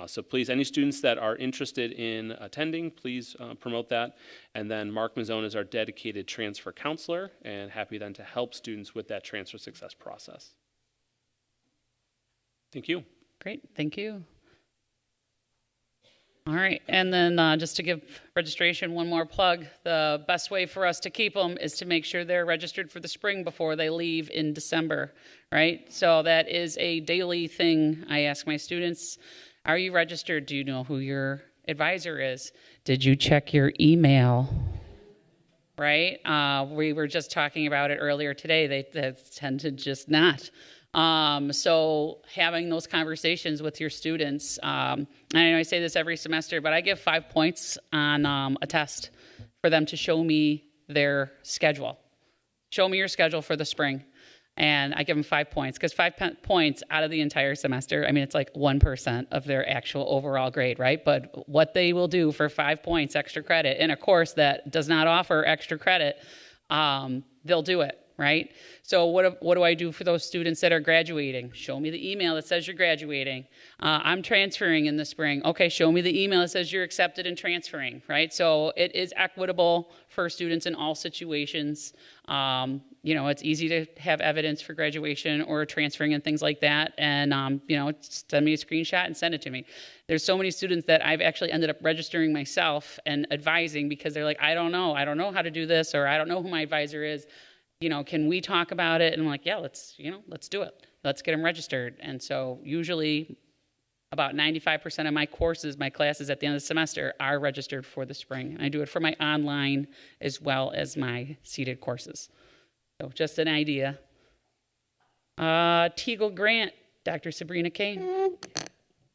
So please, any students that are interested in attending, please promote that. And then Mark Mazzone is our dedicated transfer counselor and happy then to help students with that transfer success process. Thank you. Great, thank you. All right, and then just to give registration one more plug, the best way for us to keep them is to make sure they're registered for the spring before they leave in December, right? So that is a daily thing. I ask my students, are you registered? Do you know who your advisor is? Did you check your email? Right? We were just talking about it earlier today. They tend to just not. So having those conversations with your students, and I know I say this every semester, but I give 5 points on a test for them to show me their schedule. Show me your schedule for the spring. And I give them 5 points, because 5 points out of the entire semester, I mean, it's like 1% of their actual overall grade, right? But what they will do for 5 points extra credit in a course that does not offer extra credit, they'll do it, right? So what do I do for those students that are graduating? Show me the email that says you're graduating. I'm transferring in the spring. Okay, show me the email that says you're accepted and transferring, right? So it is equitable for students in all situations. It's easy to have evidence for graduation or transferring and things like that. And, send me a screenshot and send it to me. There's so many students that I've actually ended up registering myself and advising because they're like, I don't know how to do this, or I don't know who my advisor is. Can we talk about it? And I'm like, yeah, let's do it. Let's get them registered. And so usually about 95% of my courses, my classes at the end of the semester are registered for the spring. And I do it for my online as well as my seated courses. So just an idea. Teagle Grant, Dr. Sabrina Kane.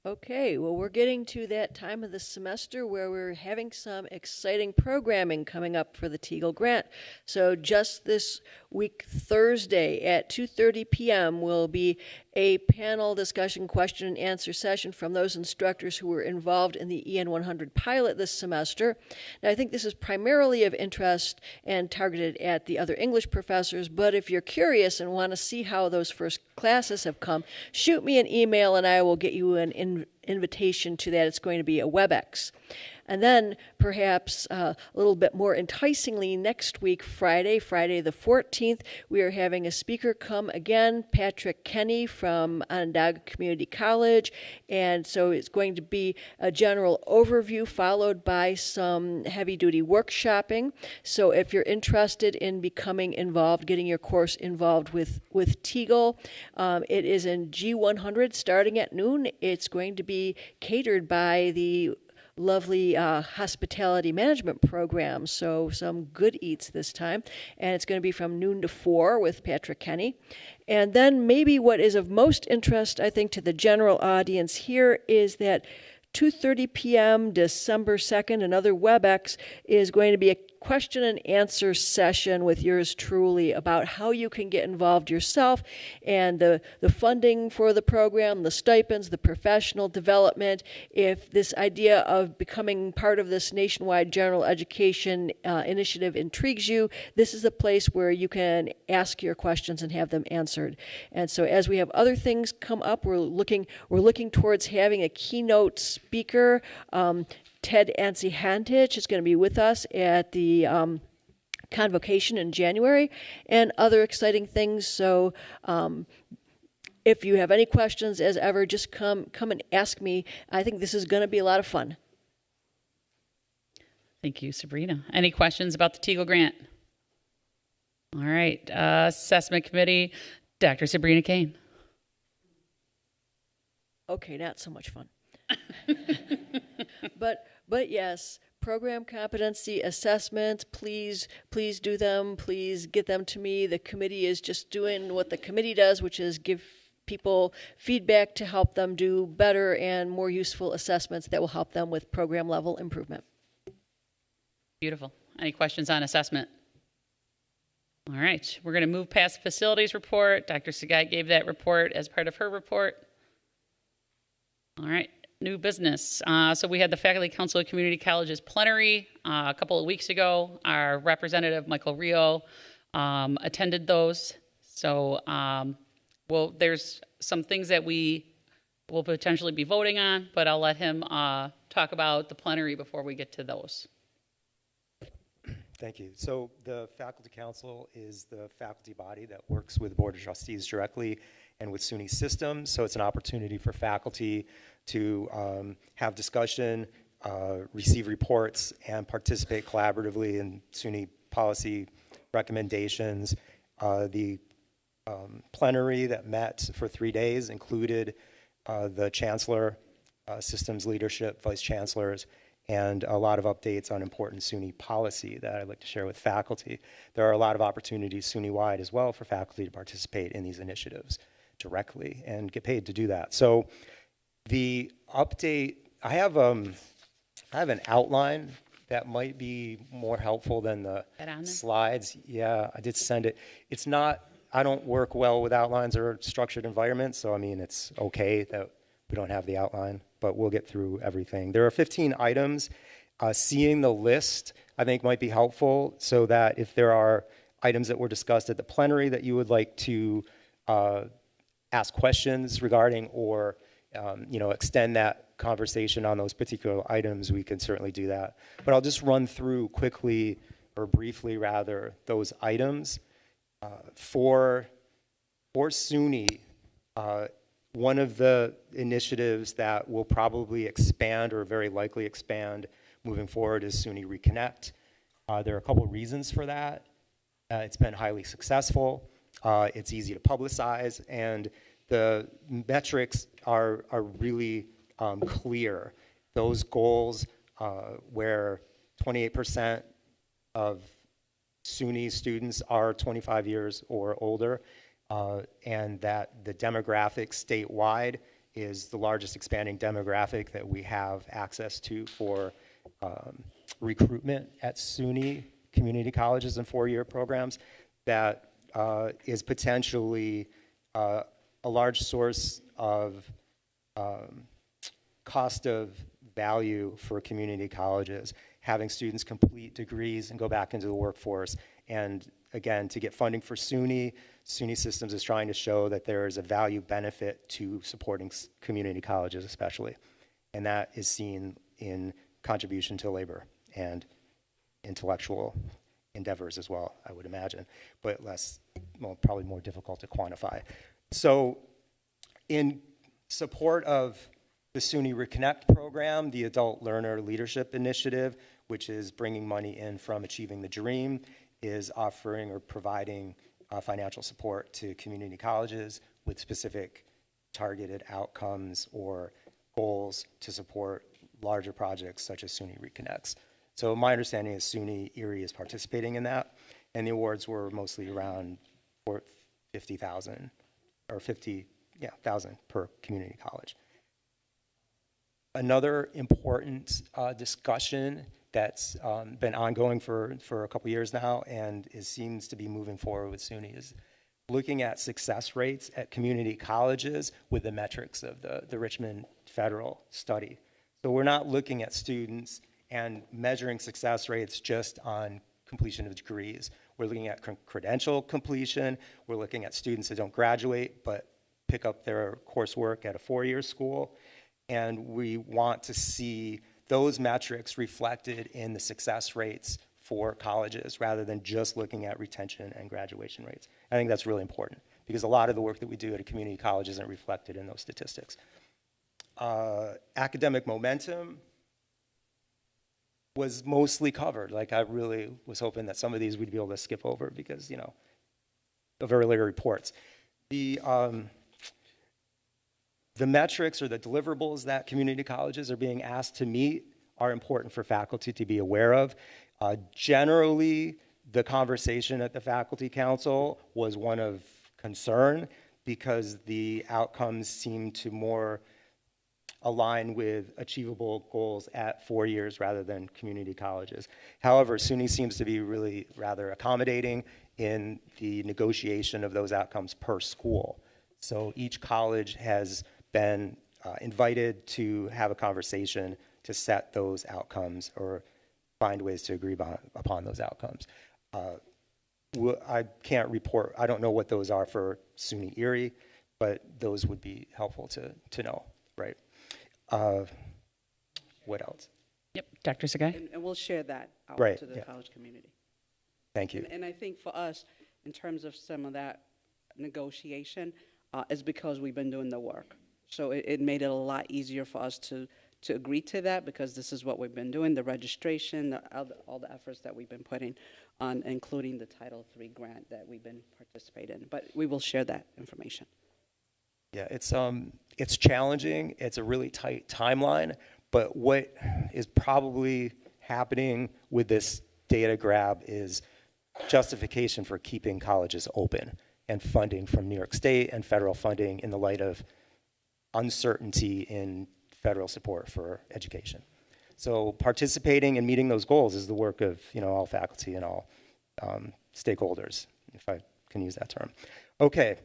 Okay, well, we're getting to that time of the semester where we're having some exciting programming coming up for the Teagle Grant. So just this week, Thursday at 2:30 p.m. will be a panel discussion question and answer session from those instructors who were involved in the EN 100 pilot this semester. Now, I think this is primarily of interest and targeted at the other English professors, but if you're curious and want to see how those first classes have come, shoot me an email and I will get you an invitation to that. It's going to be a WebEx. And then perhaps a little bit more enticingly, next week, Friday the 14th, we are having a speaker come again, Patrick Kenny from Onondaga Community College. And so it's going to be a general overview followed by some heavy-duty workshopping. So if you're interested in becoming involved, getting your course involved with Teagle, it is in G100 starting at noon. It's going to be catered by the lovely hospitality management program, so some good eats this time. And it's going to be from noon to 4 with Patrick Kenny. And then maybe what is of most interest, I think, to the general audience here is that 2:30 p.m. December 2nd, another WebEx, is going to be a question and answer session with yours truly about how you can get involved yourself and the funding for the program, the stipends, the professional development. If this idea of becoming part of this nationwide general education initiative intrigues you, this is a place where you can ask your questions and have them answered. And so as we have other things come up, we're looking towards having a keynote speaker. Ted Ansi-Hantich is going to be with us at the convocation in January, and other exciting things. So if you have any questions, as ever, just come and ask me. I think this is going to be a lot of fun. Thank you, Sabrina. Any questions about the Teagle grant? All right, Assessment Committee, Dr. Sabrina Kane. Okay, not so much fun. But yes, program competency assessments, please do them. Please get them to me. The committee is just doing what the committee does, which is give people feedback to help them do better and more useful assessments that will help them with program level improvement. Beautiful. Any questions on assessment? All right, we're going to move past facilities report. Dr. Sagai gave that report as part of her report. All right. New business. So we had the Faculty Council of Community Colleges plenary a couple of weeks ago. Our representative, Michael Rio, attended those. So, there's some things that we will potentially be voting on, but I'll let him talk about the plenary before we get to those. Thank you. So the Faculty Council is the faculty body that works with the Board of Trustees directly and with SUNY systems. So it's an opportunity for faculty to have discussion, receive reports, and participate collaboratively in SUNY policy recommendations. The plenary that met for 3 days included the chancellor, systems leadership, vice chancellors, and a lot of updates on important SUNY policy that I'd like to share with faculty. There are a lot of opportunities SUNY-wide as well for faculty to participate in these initiatives directly and get paid to do that. So the update, I have an outline that might be more helpful than the slides. Yeah, I did send it. It's not, I don't work well with outlines or structured environments, so I mean, it's okay that we don't have the outline, but we'll get through everything. There are 15 items. Seeing the list, I think, might be helpful so that if there are items that were discussed at the plenary that you would like to ask questions regarding or extend that conversation on those particular items, we can certainly do that. But I'll just run through quickly, or briefly rather, those items. For SUNY, one of the initiatives that will probably expand or very likely expand moving forward is SUNY Reconnect. There are a couple of reasons for that. It's been highly successful. It's easy to publicize, and the metrics are really clear. Those goals where 28% of SUNY students are 25 years or older, and that the demographic statewide is the largest expanding demographic that we have access to for recruitment at SUNY community colleges and four-year programs, that is potentially a large source of cost of value for community colleges, having students complete degrees and go back into the workforce. And again, to get funding for SUNY Systems is trying to show that there is a value benefit to supporting community colleges especially. and that is seen in contribution to labor and intellectual endeavors as well, I would imagine, but probably more difficult to quantify. So in support of the SUNY Reconnect program, the Adult Learner Leadership Initiative, which is bringing money in from Achieving the Dream, is offering or providing financial support to community colleges with specific targeted outcomes or goals to support larger projects such as SUNY Reconnects. So my understanding is SUNY Erie is participating in that, and the awards were mostly around 50,000 or 50,000 per community college. Another important discussion that's been ongoing for a couple years now and seems to be moving forward with SUNY is looking at success rates at community colleges with the metrics of the Richmond Federal study. So we're not looking at students and measuring success rates just on completion of degrees. We're looking at credential completion. We're looking at students that don't graduate but pick up their coursework at a four-year school. And we want to see those metrics reflected in the success rates for colleges rather than just looking at retention and graduation rates. I think that's really important because a lot of the work that we do at a community college isn't reflected in those statistics. Academic momentum was mostly covered. Like, I really was hoping that some of these we'd be able to skip over because, you know, of earlier reports. The metrics or the deliverables that community colleges are being asked to meet are important for faculty to be aware of. Generally, the conversation at the Faculty Council was one of concern because the outcomes seem to more align with achievable goals at 4 years rather than community colleges. However, SUNY seems to be really rather accommodating in the negotiation of those outcomes per school. So each college has been invited to have a conversation to set those outcomes or find ways to agree upon those outcomes. I can't report, I don't know what those are for SUNY Erie, but those would be helpful to know, right? What else? Yep, Dr. Sagai? And we'll share that out Right, to the yeah. college community. Thank you. And I think for us, in terms of some of that negotiation, is because we've been doing the work. So it made it a lot easier for us to agree to that because this is what we've been doing, the registration, all the efforts that we've been putting on, including the Title III grant that we've been participating in. But we will share that information. Yeah, it's challenging. It's a really tight timeline, but what is probably happening with this data grab is justification for keeping colleges open and funding from New York State and federal funding in the light of uncertainty in federal support for education. So participating and meeting those goals is the work of, you know, all faculty and all stakeholders, if I can use that term. Okay.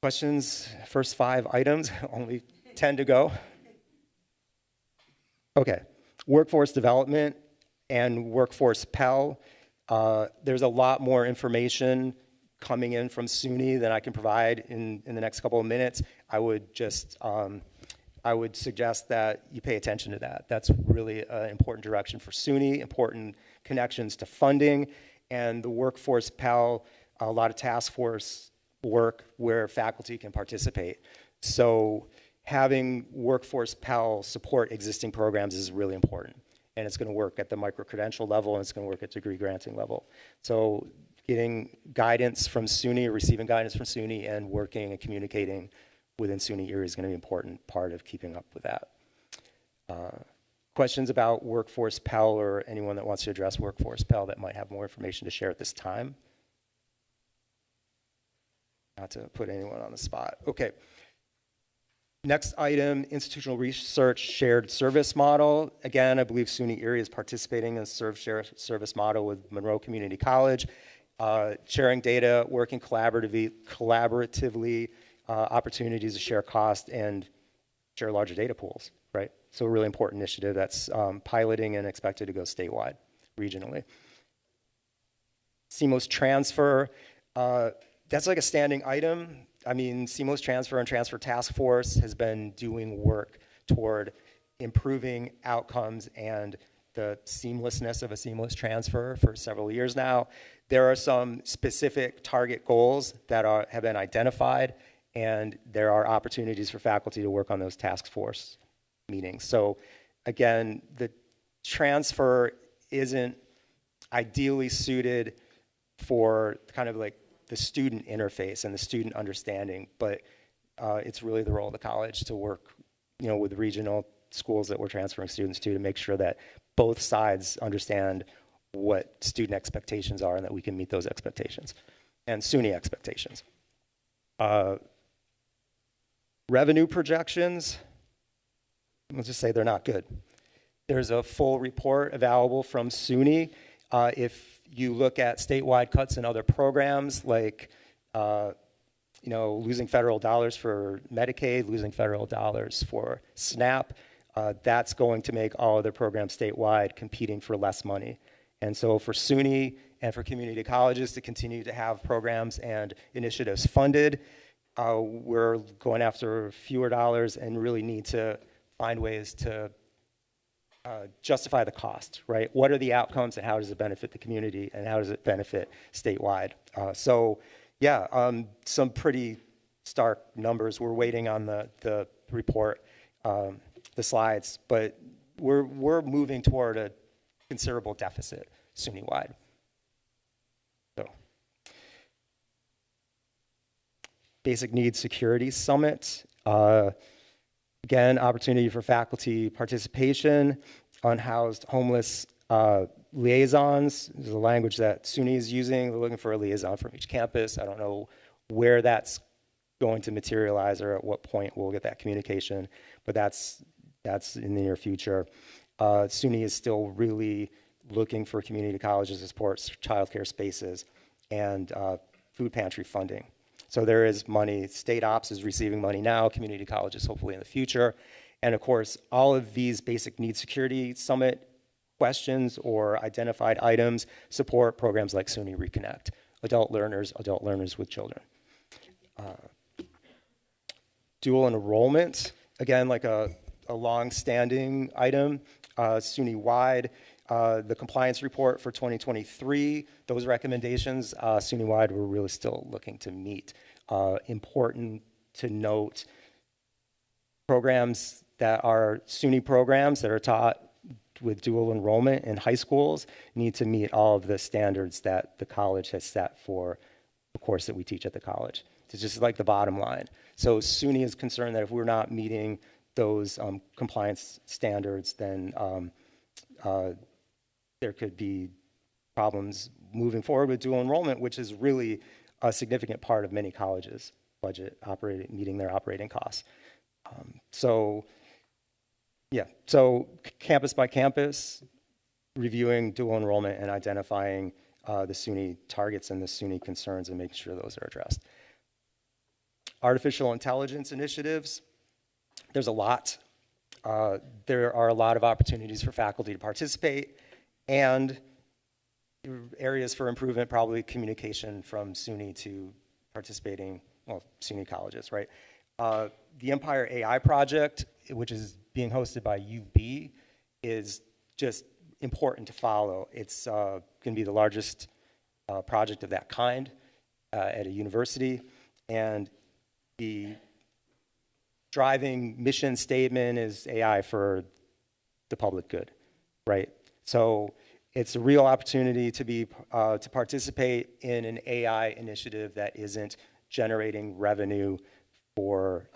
Questions, first 5 items, only 10 to go. Okay, workforce development and workforce Pell. There's a lot more information coming in from SUNY than I can provide in the next couple of minutes. I would just, I would suggest that you pay attention to that. That's really an important direction for SUNY, important connections to funding, and the workforce Pell, a lot of task force work where faculty can participate. So having workforce Pell support existing programs is really important. And it's going to work at the micro-credential level, and it's going to work at degree granting level. So getting guidance from SUNY, or receiving guidance from SUNY, and working and communicating within SUNY Erie is going to be an important part of keeping up with that. Questions about workforce Pell or anyone that wants to address workforce Pell that might have more information to share at this time? Not to put anyone on the spot. Okay. Next item, institutional research shared service model. Again, I believe SUNY Erie is participating in a shared service model with Monroe Community College, sharing data, working collaboratively, opportunities to share cost and share larger data pools, right? So a really important initiative that's piloting and expected to go statewide, regionally. CMOS transfer. That's like a standing item. I mean, CMOS transfer and transfer task force has been doing work toward improving outcomes and the seamlessness of a seamless transfer for several years now. There are some specific target goals that have been identified, and there are opportunities for faculty to work on those task force meetings. So again, the transfer isn't ideally suited for kind of like the student interface and the student understanding, but it's really the role of the college to work, with regional schools that we're transferring students to make sure that both sides understand what student expectations are and that we can meet those expectations and SUNY expectations. Revenue projections, let's just say they're not good. There's a full report available from SUNY. If you look at statewide cuts in other programs like losing federal dollars for Medicaid, losing federal dollars for SNAP, that's going to make all other programs statewide competing for less money. And so for SUNY and for community colleges to continue to have programs and initiatives funded, we're going after fewer dollars and really need to find ways to justify the cost, right? What are the outcomes and how does it benefit the community and how does it benefit statewide? Some pretty stark numbers. We're waiting on the report, the slides, but we're moving toward a considerable deficit SUNY-wide. So, Basic Needs Security Summit. Again, opportunity for faculty participation. Unhoused homeless liaisons is the language that SUNY is using. They're looking for a liaison from each campus. I don't know where that's going to materialize or at what point we'll get that communication, but that's in the near future. SUNY is still really looking for community colleges to support childcare spaces and food pantry funding. So there is money. State Ops is receiving money now, community colleges hopefully in the future. And of course, all of these Basic Needs Security Summit questions or identified items support programs like SUNY Reconnect, adult learners with children. Dual enrollment, again, like a long-standing item, SUNY-wide. The compliance report for 2023, those recommendations, SUNY-wide, we're really still looking to meet. Important to note, programs that are SUNY programs that are taught with dual enrollment in high schools need to meet all of the standards that the college has set for the course that we teach at the college. It's just like the bottom line. So SUNY is concerned that if we're not meeting those compliance standards, then there could be problems moving forward with dual enrollment, which is really a significant part of many colleges' budget, meeting their operating costs. So campus by campus, reviewing dual enrollment and identifying the SUNY targets and the SUNY concerns and making sure those are addressed. Artificial intelligence initiatives, there's a lot. There are a lot of opportunities for faculty to participate, and areas for improvement, probably communication from SUNY to participating, SUNY colleges, right? The Empire AI project, which is being hosted by UB, is just important to follow. It's going to be the largest project of that kind at a university, and the driving mission statement is AI for the public good, right? So it's a real opportunity to participate in an AI initiative that isn't generating revenue for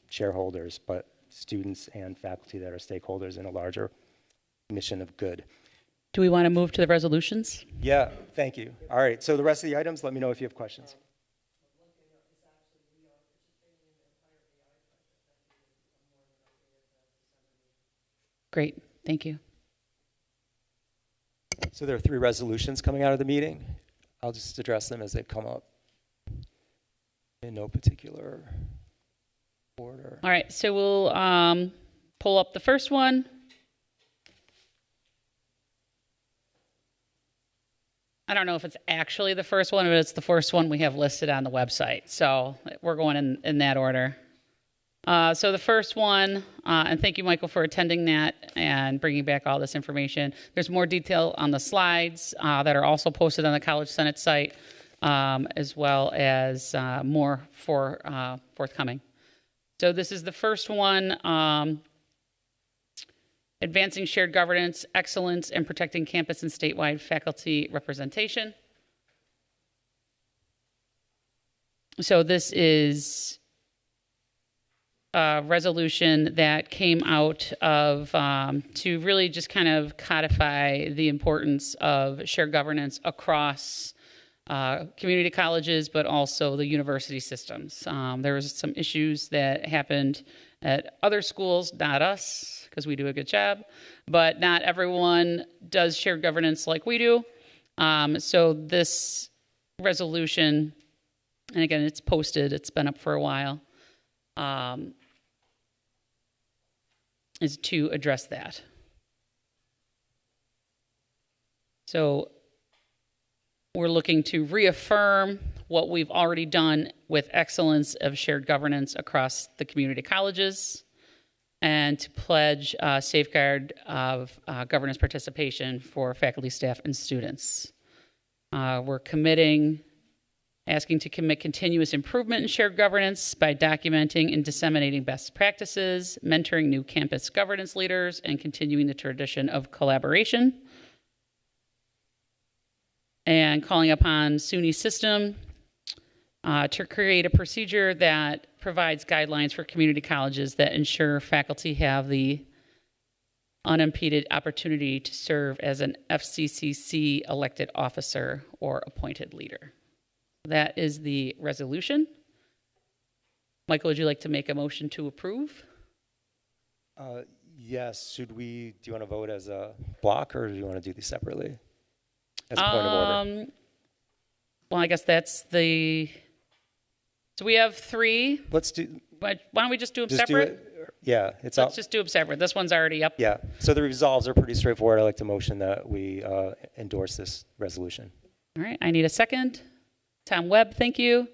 shareholders, but students and faculty that are stakeholders in a larger mission of good. Do we want to move to the resolutions? Yeah, thank you. All right, so the rest of the items, let me know if you have questions. Great, thank you. So there are 3 resolutions coming out of the meeting. I'll just address them as they come up in no particular order. All right, so we'll pull up the first one. I don't know if it's actually the first one, but it's the first one we have listed on the website. So we're going in that order. So the first one, and thank you, Michael, for attending that and bringing back all this information. There's more detail on the slides that are also posted on the College Senate site, as well as more for forthcoming. So this is the first one, advancing shared governance, excellence, and protecting campus and statewide faculty representation. So this is a resolution that came out of to really just kind of codify the importance of shared governance across community colleges, but also the university systems. There was some issues that happened at other schools, not us, because we do a good job, but not everyone does shared governance like we do. So this resolution, and again, it's posted, it's been up for a while, is to address that. So we're looking to reaffirm what we've already done with excellence of shared governance across the community colleges and to pledge safeguard of governance participation for faculty, staff, and students. We're asking to commit continuous improvement in shared governance by documenting and disseminating best practices, mentoring new campus governance leaders, and continuing the tradition of collaboration. And calling upon SUNY system to create a procedure that provides guidelines for community colleges that ensure faculty have the unimpeded opportunity to serve as an FCCC elected officer or appointed leader. That is the resolution. Michael, would you like to make a motion to approve? Yes. Do you want to vote as a block, or do you want to do these separately? As a point of order. Well, I guess that's the. So we have three. Let's do. Why don't we just do them separate? Yeah, Let's just do them separate. This one's already up. Yeah. So the resolves are pretty straightforward. I'd like to motion that we endorse this resolution. All right. I need a second. Tom Webb, thank you.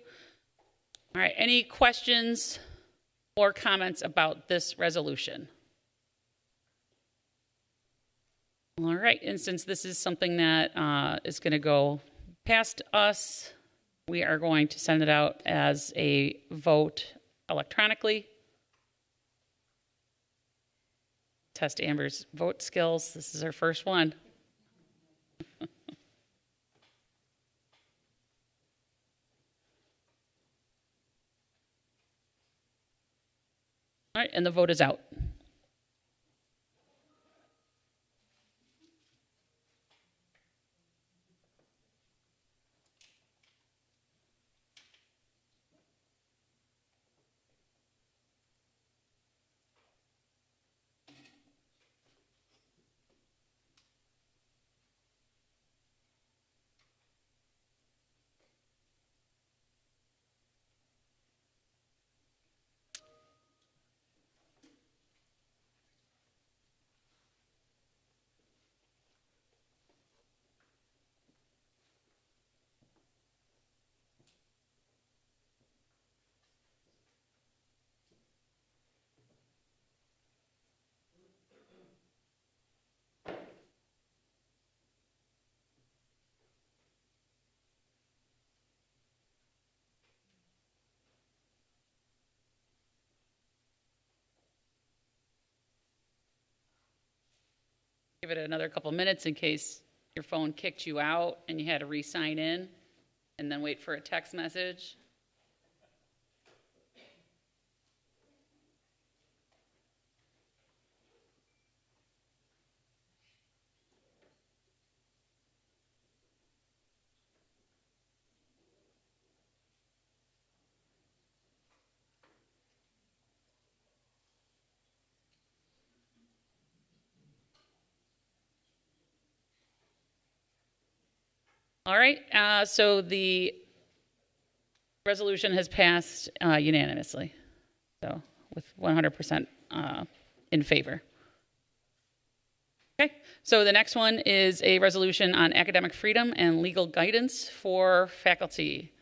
All right. Any questions or comments about this resolution? All right. And since this is something that is going to go past us, we are going to send it out as a vote electronically. Test Amber's vote skills. This is her first one. All right, and the vote is out. Give it another couple minutes in case your phone kicked you out and you had to re-sign in and then wait for a text message. All right, so the resolution has passed unanimously, so with 100% in favor. Okay, so the next one is a resolution on academic freedom and legal guidance for faculty.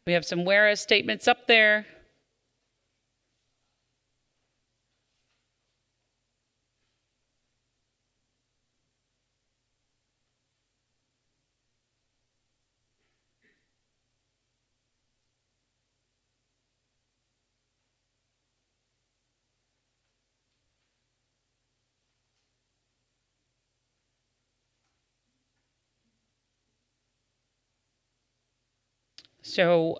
We have some whereas statements up there. So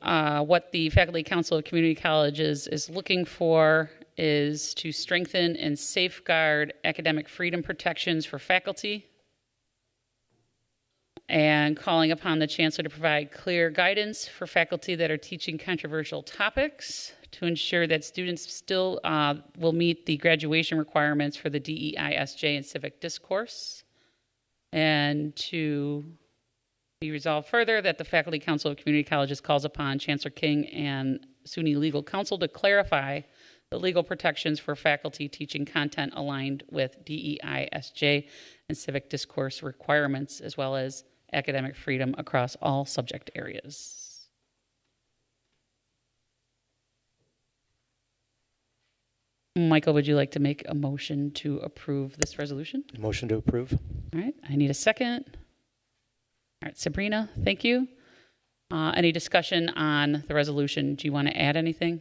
what the Faculty Council of Community Colleges is looking for is to strengthen and safeguard academic freedom protections for faculty, and calling upon the Chancellor to provide clear guidance for faculty that are teaching controversial topics to ensure that students still will meet the graduation requirements for the DEISJ and civic discourse, and to be resolved further that the Faculty Council of Community Colleges calls upon Chancellor King and SUNY Legal Counsel to clarify the legal protections for faculty teaching content aligned with DEISJ and civic discourse requirements, as well as academic freedom across all subject areas. Michael, would you like to make a motion to approve this resolution? Motion to approve. All right, I need a second. All right, Sabrina, thank you. Any discussion on the resolution? Do you want to add anything?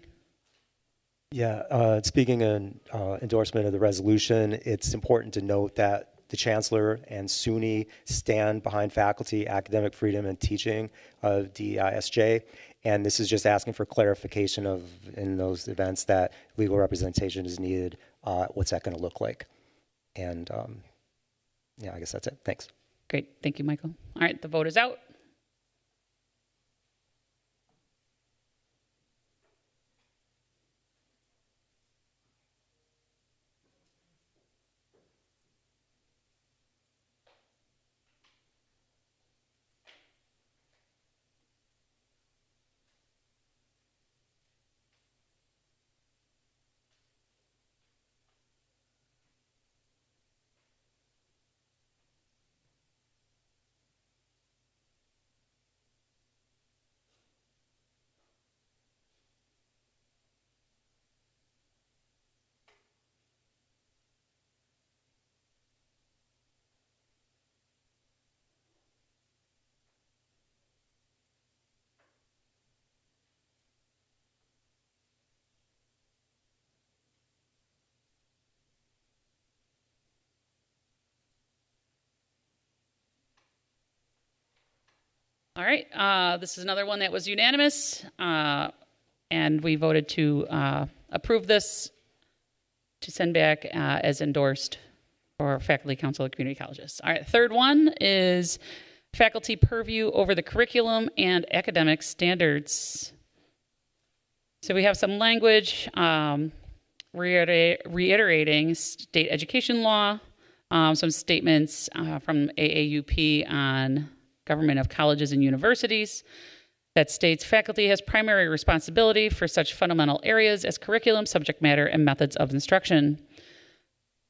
Yeah, speaking in endorsement of the resolution, it's important to note that the Chancellor and SUNY stand behind faculty, academic freedom, and teaching of DEISJ. And this is just asking for clarification of, in those events, that legal representation is needed. What's that going to look like? And yeah, I guess that's it. Thanks. Great, thank you, Michael. All right, the vote is out. All right, this is another one that was unanimous, and we voted to approve this to send back as endorsed for Faculty Council of Community Colleges. All right, third one is faculty purview over the curriculum and academic standards. So we have some language reiterating state education law, some statements from AAUP on government of colleges and universities that states faculty has primary responsibility for such fundamental areas as curriculum, subject matter, and methods of instruction,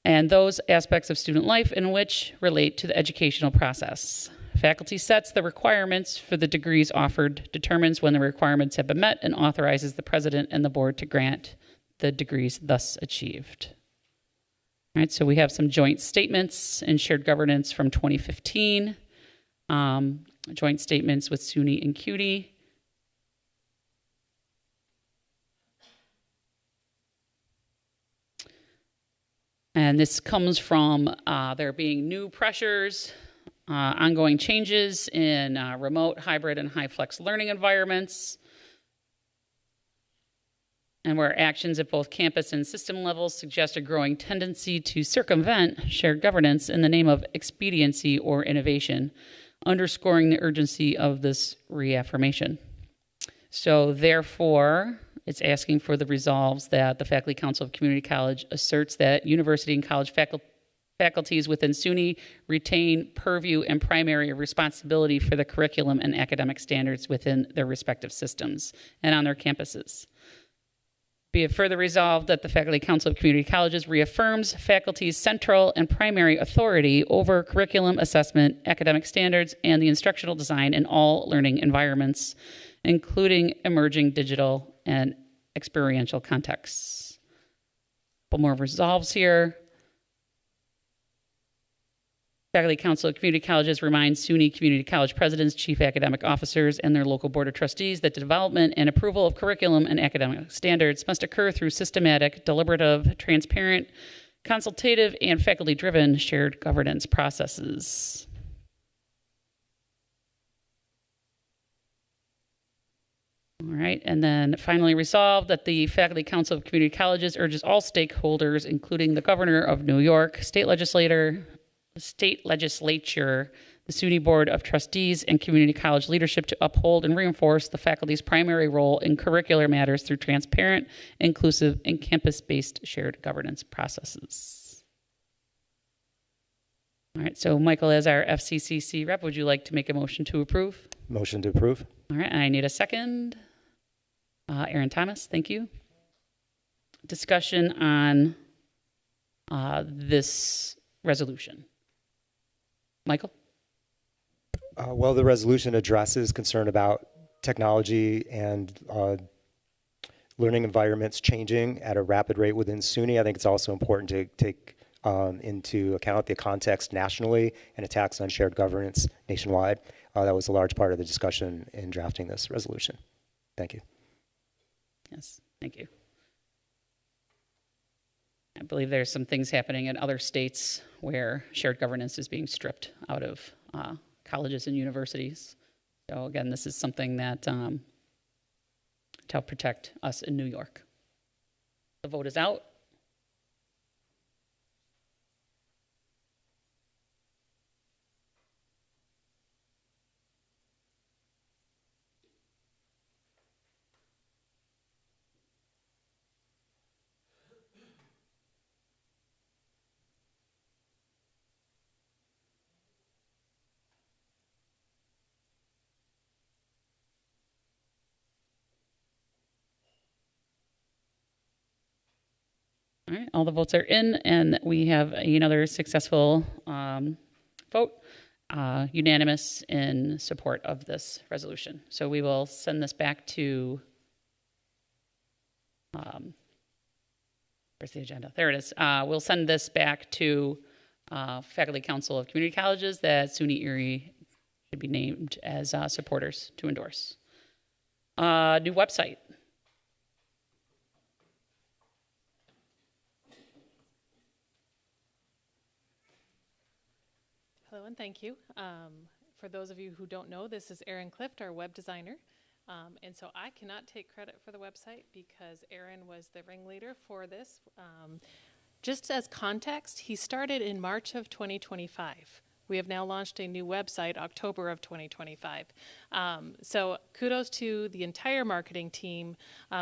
and those aspects of student life in which relate to the educational process. Faculty sets the requirements for the degrees offered, determines when the requirements have been met, and authorizes the president and the board to grant the degrees thus achieved. All right, so we have some joint statements and shared governance from 2015. Joint statements with SUNY and CUNY. And this comes from there being new pressures, ongoing changes in remote, hybrid, and high-flex learning environments, and where actions at both campus and system levels suggest a growing tendency to circumvent shared governance in the name of expediency or innovation, underscoring the urgency of this reaffirmation. So therefore, it's asking for the resolves that the Faculty Council of Community College asserts that university and college faculties within SUNY retain purview and primary responsibility for the curriculum and academic standards within their respective systems and on their campuses. Be it further resolved that the Faculty Council of Community Colleges reaffirms faculty's central and primary authority over curriculum assessment, academic standards, and the instructional design in all learning environments, including emerging digital and experiential contexts. A couple more resolves here. Faculty Council of Community Colleges reminds SUNY Community College presidents, chief academic officers, and their local board of trustees that the development and approval of curriculum and academic standards must occur through systematic, deliberative, transparent, consultative, and faculty-driven shared governance processes. All right, and then finally resolved that the Faculty Council of Community Colleges urges all stakeholders, including the Governor of New York, state legislature, the SUNY Board of Trustees, and community college leadership to uphold and reinforce the faculty's primary role in curricular matters through transparent, inclusive, and campus-based shared governance processes. All right, so Michael, as our FCCC rep, would you like to make a motion to approve? Motion to approve. All right, I need a second. Aaron Thomas, thank you. Discussion on this resolution. Michael? Well, the resolution addresses concern about technology and learning environments changing at a rapid rate within SUNY. I think it's also important to take into account the context nationally and attacks on shared governance nationwide. That was a large part of the discussion in drafting this resolution. Thank you. Yes, thank you. I believe there's some things happening in other states where shared governance is being stripped out of colleges and universities. So again, this is something that to help protect us in New York. The vote is out. All right, all the votes are in, and we have another successful vote, unanimous in support of this resolution. So we will send this back to, where's the agenda? There it is. We'll send this back to Faculty Council of Community Colleges that SUNY Erie should be named as supporters to endorse. New website. Hello and thank you. For those of you who don't know, this is Aaron Clift, our web designer. And so I cannot take credit for the website because Aaron was the ringleader for this. Just as context, he started in March of 2025. We have now launched a new website, October of 2025. So kudos to the entire marketing team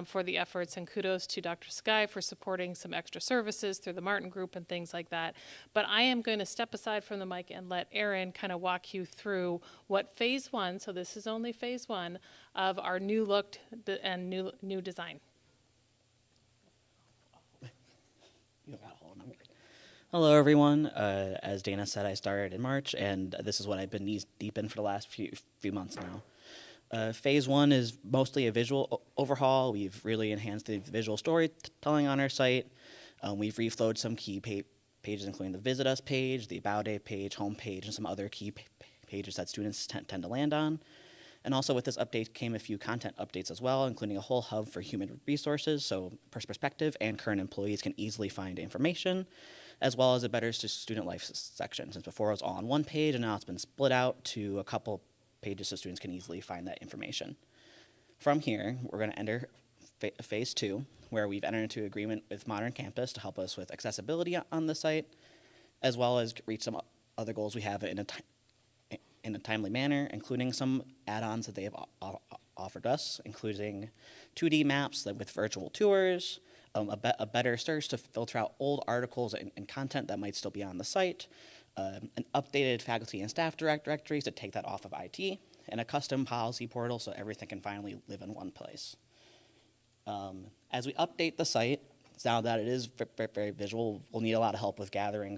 for the efforts, and kudos to Dr. Sky for supporting some extra services through the Martin Group and things like that. But I am going to step aside from the mic and let Aaron kind of walk you through what phase one, so this is only phase one, of our new look and new design. Hello, everyone. As Dana said, I started in March, and this is what I've been knee deep in for the last few months now. Phase one is mostly a visual overhaul. We've really enhanced the visual storytelling on our site. We've reflowed some key pages, including the Visit Us page, the About It page, Home page, and some other key pages that students tend to land on. And also with this update came a few content updates as well, including a whole hub for human resources, so prospective and current employees can easily find information, as well as a better student life section, since before it was all on one page, and now it's been split out to a couple pages so students can easily find that information. From here, we're going to enter phase two, where we've entered into agreement with Modern Campus to help us with accessibility on the site, as well as reach some other goals we have in a timely manner, including some add-ons that they have offered us, including 2D maps with virtual tours, a better search to filter out old articles and content that might still be on the site, an updated faculty and staff directories to take that off of IT, and a custom policy portal so everything can finally live in one place. As we update the site, now that it is very visual, we'll need a lot of help with gathering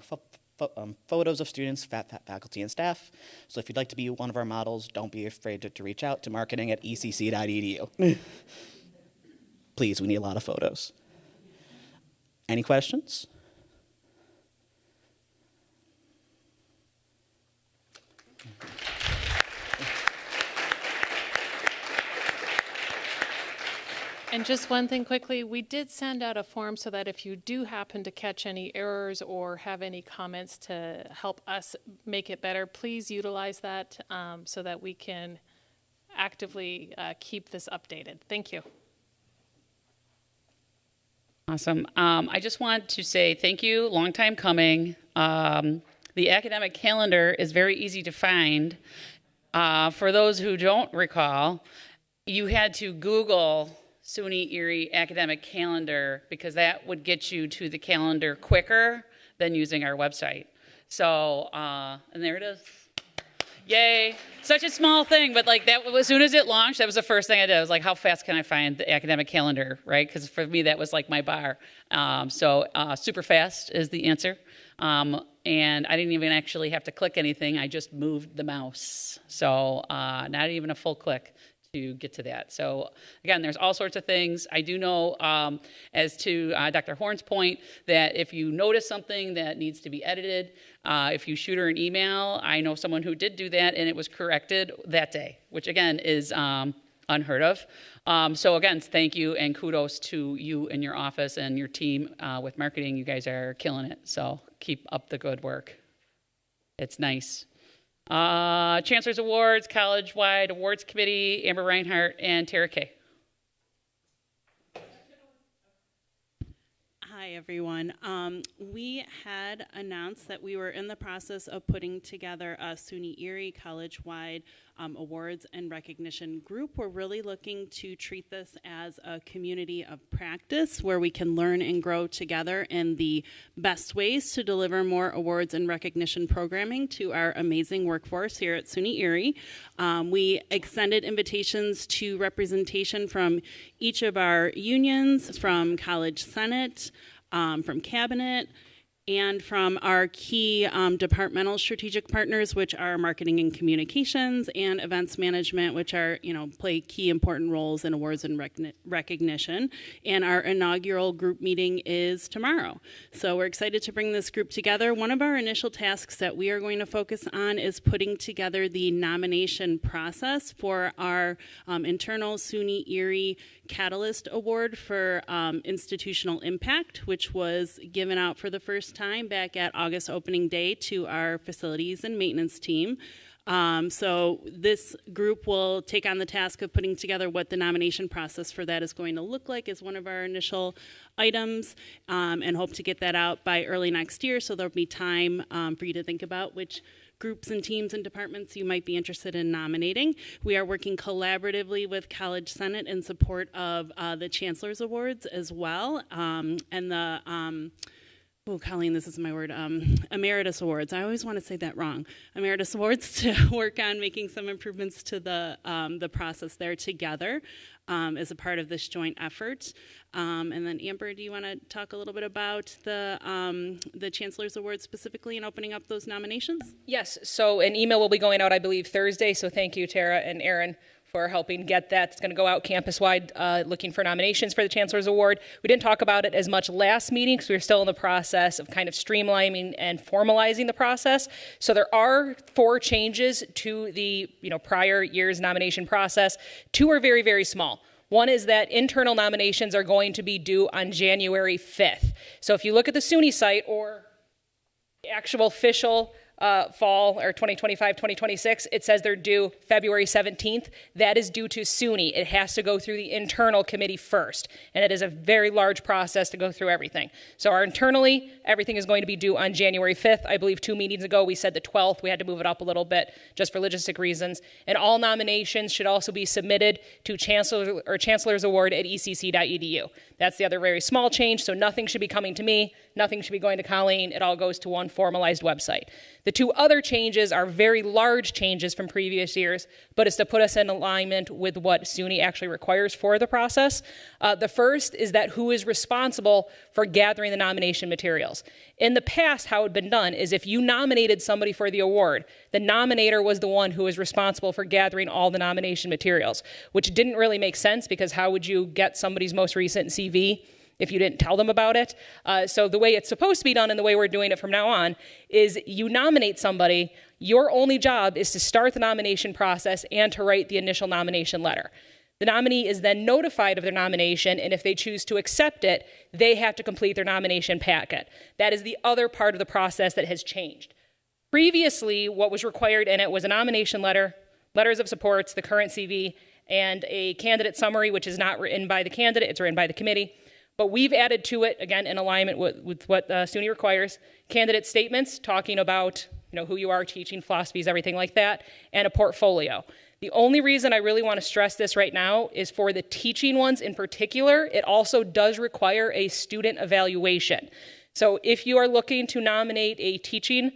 photos of students, faculty, and staff. So if you'd like to be one of our models, don't be afraid to reach out to marketing@ecc.edu. Please, we need a lot of photos. Any questions? And just one thing quickly, we did send out a form so that if you do happen to catch any errors or have any comments to help us make it better, please utilize that so that we can actively keep this updated. Thank you. Awesome. I just want to say thank you, long time coming. The academic calendar is very easy to find. For those who don't recall, you had to Google SUNY Erie academic calendar because that would get you to the calendar quicker than using our website. So, and there it is. Yay. Such a small thing, but like that, as soon as it launched, that was the first thing I did. I was like, how fast can I find the academic calendar, right? Because for me, that was like my bar. Super fast is the answer. And I didn't even actually have to click anything. I just moved the mouse. So not even a full click to get to that. So again, there's all sorts of things. I do know, as to Dr. Horn's point, that if you notice something that needs to be edited, if you shoot her an email, I know someone who did do that and it was corrected that day, which again is unheard of. So again, thank you and kudos to you and your office and your team with marketing. You guys are killing it. So keep up the good work. It's nice. Chancellor's Awards, College-Wide Awards Committee, Amber Reinhardt and Tara Kay. Hi, everyone. We had announced that we were in the process of putting together a SUNY Erie College-Wide Awards and Recognition group. We're really looking to treat this as a community of practice where we can learn and grow together in the best ways to deliver more awards and recognition programming to our amazing workforce here at SUNY Erie. We extended invitations to representation from each of our unions, from College Senate, from Cabinet, and from our key departmental strategic partners, which are marketing and communications and events management, which are, play key important roles in awards and recognition. And our inaugural group meeting is tomorrow. So we're excited to bring this group together. One of our initial tasks that we are going to focus on is putting together the nomination process for our internal SUNY Erie Catalyst Award for Institutional Impact, which was given out for the first time back at August opening day to our facilities and maintenance team. So this group will take on the task of putting together what the nomination process for that is going to look like as one of our initial items, and hope to get that out by early next year. So there'll be time for you to think about which groups and teams and departments you might be interested in nominating. We are working collaboratively with College Senate in support of the Chancellor's Awards as well, and the Colleen, this is my word, Emeritus Awards. I always want to say that wrong. Emeritus Awards, to work on making some improvements to the process there together as a part of this joint effort. And then Amber, do you want to talk a little bit about the Chancellor's Awards specifically and opening up those nominations? Yes, so an email will be going out, I believe, Thursday, so thank you, Tara and Aaron, for helping get that. It's going to go out campus-wide, looking for nominations for the Chancellor's Award. We didn't talk about it as much last meeting because we were still in the process of kind of streamlining and formalizing the process. So there are 4 changes to the prior year's nomination process. 2 are very, very small. One is that internal nominations are going to be due on January 5th. So if you look at the SUNY site or the actual official fall or 2025-2026, it says they're due February 17th. That is due to SUNY. It has to go through the internal committee first, and it is a very large process to go through everything. So our internally, everything is going to be due on January 5th. I believe 2 meetings ago we said the 12th. We had to move it up a little bit just for logistic reasons. And all nominations should also be submitted to Chancellor's Award at ecc.edu. That's the other very small change, so nothing should be coming to me. Nothing should be going to Colleen. It all goes to one formalized website. The two other changes are very large changes from previous years, but it's to put us in alignment with what SUNY actually requires for the process. The first is that who is responsible for gathering the nomination materials. In the past, how it had been done is if you nominated somebody for the award, the nominator was the one who was responsible for gathering all the nomination materials, which didn't really make sense because how would you get somebody's most recent CV if you didn't tell them about it? So the way it's supposed to be done and the way we're doing it from now on is you nominate somebody, your only job is to start the nomination process and to write the initial nomination letter. The nominee is then notified of their nomination, and if they choose to accept it, they have to complete their nomination packet. That is the other part of the process that has changed. Previously, what was required in it was a nomination letter, letters of supports, the current CV, and a candidate summary, which is not written by the candidate, it's written by the committee. But we've added to it, again, in alignment with what SUNY requires, candidate statements talking about who you are, teaching philosophies, everything like that, and a portfolio. The only reason I really want to stress this right now is for the teaching ones in particular, it also does require a student evaluation. So if you are looking to nominate a teaching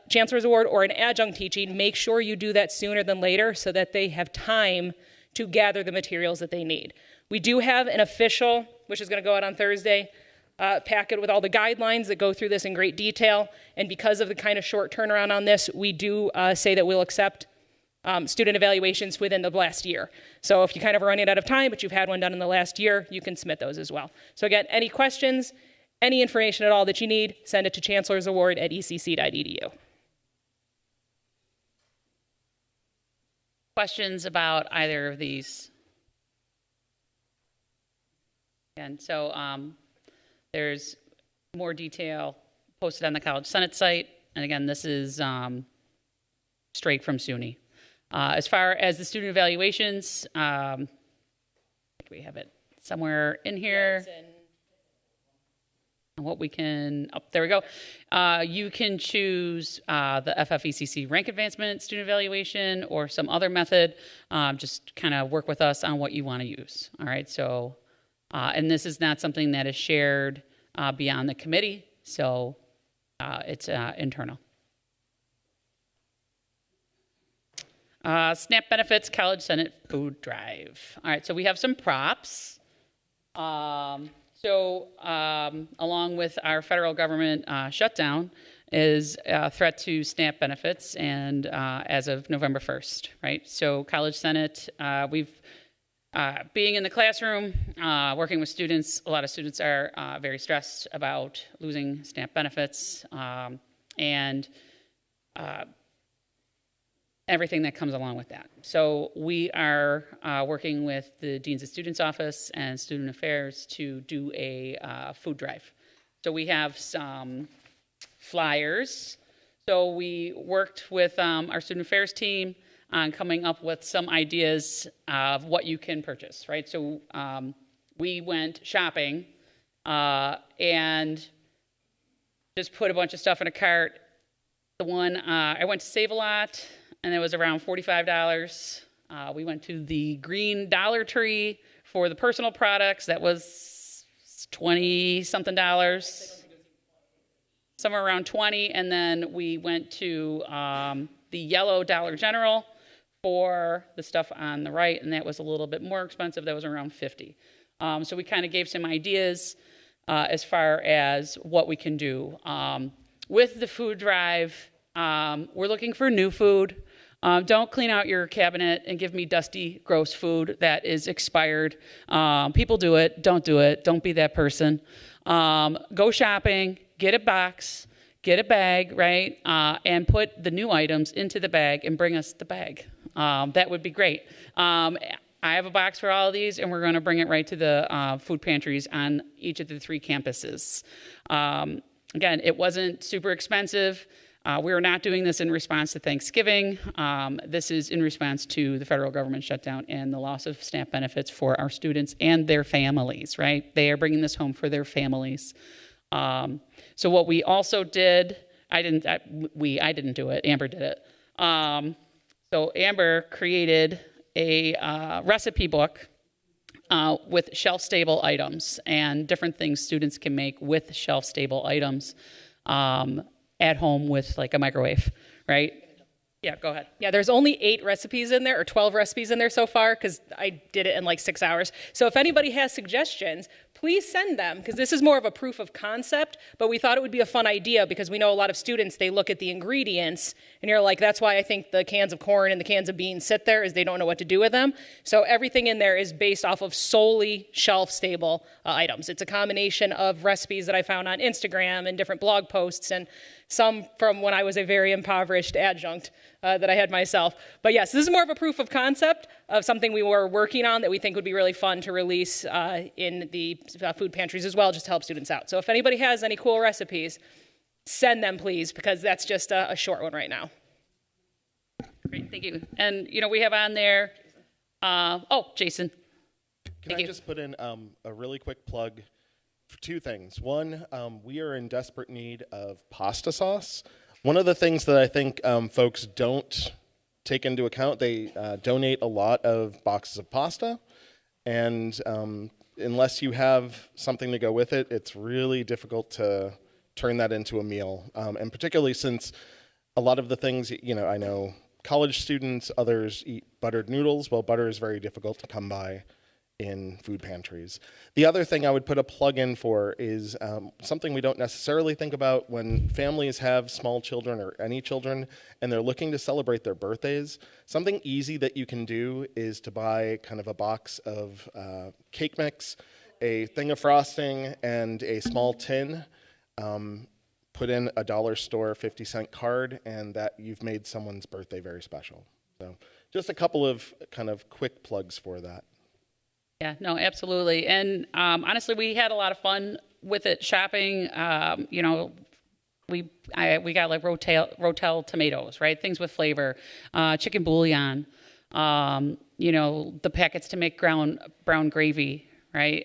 Chancellor's Award or an adjunct teaching, make sure you do that sooner than later so that they have time to gather the materials that they need. We do have an official, which is going to go out on Thursday, packet with all the guidelines that go through this in great detail. And because of the kind of short turnaround on this, we do say that we'll accept student evaluations within the last year. So if you kind of are running out of time, but you've had one done in the last year, you can submit those as well. So again, any questions, any information at all that you need, send it to chancellorsaward@ecc.edu. Questions about either of these? And so there's more detail posted on the College Senate site. And again, this is straight from SUNY. As far as the student evaluations, we have it somewhere in here. What we can, there we go. You can choose the FFECC rank advancement student evaluation or some other method. Just kind of work with us on what you want to use. All right, so, and this is not something that is shared beyond the committee, so it's internal. SNAP benefits, College Senate food drive. All right, so we have some props. Along with our federal government shutdown is a threat to SNAP benefits, and as of November 1st, right? So College Senate, we've, being in the classroom, working with students, a lot of students are very stressed about losing SNAP benefits, and everything that comes along with that. So we are working with the Deans of Students Office and Student Affairs to do a food drive. So we have some flyers. So we worked with our Student Affairs team on coming up with some ideas of what you can purchase, right? So we went shopping and just put a bunch of stuff in a cart. The one, I went to Save-A-Lot, and it was around $45. We went to the Green Dollar Tree for the personal products. That was $20-something, somewhere around 20. And then we went to the Yellow Dollar General for the stuff on the right, and that was a little bit more expensive. That was around 50. So we kind of gave some ideas as far as what we can do. With the food drive, we're looking for new food. Don't clean out your cabinet and give me dusty, gross food that is expired. People do it. Don't do it. Don't be that person. Go shopping, get a box, get a bag, right? And put the new items into the bag and bring us the bag. That would be great. I have a box for all of these, and we're going to bring it right to the food pantries on each of the 3 campuses. Again, it wasn't super expensive. We are not doing this in response to Thanksgiving. This is in response to the federal government shutdown and the loss of SNAP benefits for our students and their families, right? They are bringing this home for their families. So what we also did, I didn't do it, Amber did it. So Amber created a recipe book with shelf-stable items and different things students can make with shelf-stable items at home with like a microwave, right? Yeah, go ahead. Yeah, there's only 8 recipes in there, or 12 recipes in there so far, because I did it in like 6 hours. So if anybody has suggestions, please send them, because this is more of a proof of concept, but we thought it would be a fun idea, because we know a lot of students, they look at the ingredients, and you're like, that's why I think the cans of corn and the cans of beans sit there, is they don't know what to do with them. So everything in there is based off of solely shelf-stable items. It's a combination of recipes that I found on Instagram and different blog posts, and some from when I was a very impoverished adjunct that I had myself. But yes, this is more of a proof of concept of something we were working on that we think would be really fun to release in the food pantries as well, just to help students out. So if anybody has any cool recipes, send them please, because that's just a short one right now. Great, thank you. And, you know, we have on there, Jason. Can I just put in a really quick plug for 2 things? One, we are in desperate need of pasta sauce. One of the things that I think folks don't take into account, they donate a lot of boxes of pasta, and unless you have something to go with it, it's really difficult to turn that into a meal. And particularly since a lot of the things, you know, I know college students, others eat buttered noodles. Well, butter is very difficult to come by in food pantries. The other thing I would put a plug in for is something we don't necessarily think about when families have small children or any children and they're looking to celebrate their birthdays. Something easy that you can do is to buy kind of a box of cake mix, a thing of frosting, and a small tin. Put in a dollar store 50-cent card, and that you've made someone's birthday very special. So just a couple of kind of quick plugs for that. Yeah, no, absolutely. And honestly, we had a lot of fun with it shopping. You know, we got like Rotel tomatoes, right? Things with flavor, chicken bouillon, you know, the packets to make brown gravy, right?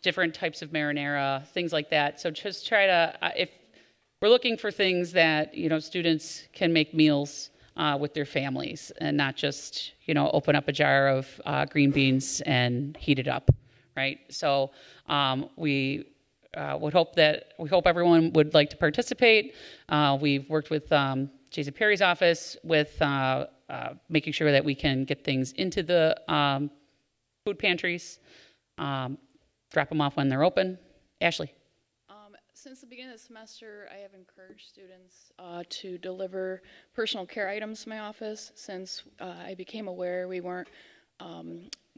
Different types of marinara, things like that. So just try to, if we're looking for things that, you know, students can make meals with their families and not just, you know, open up a jar of green beans and heat it up, right? So we hope everyone would like to participate. We've worked with Jason Perry's office with making sure that we can get things into the food pantries, drop them off when they're open. Ashley. Since the beginning of the semester, I have encouraged students to deliver personal care items to my office. Since I became aware we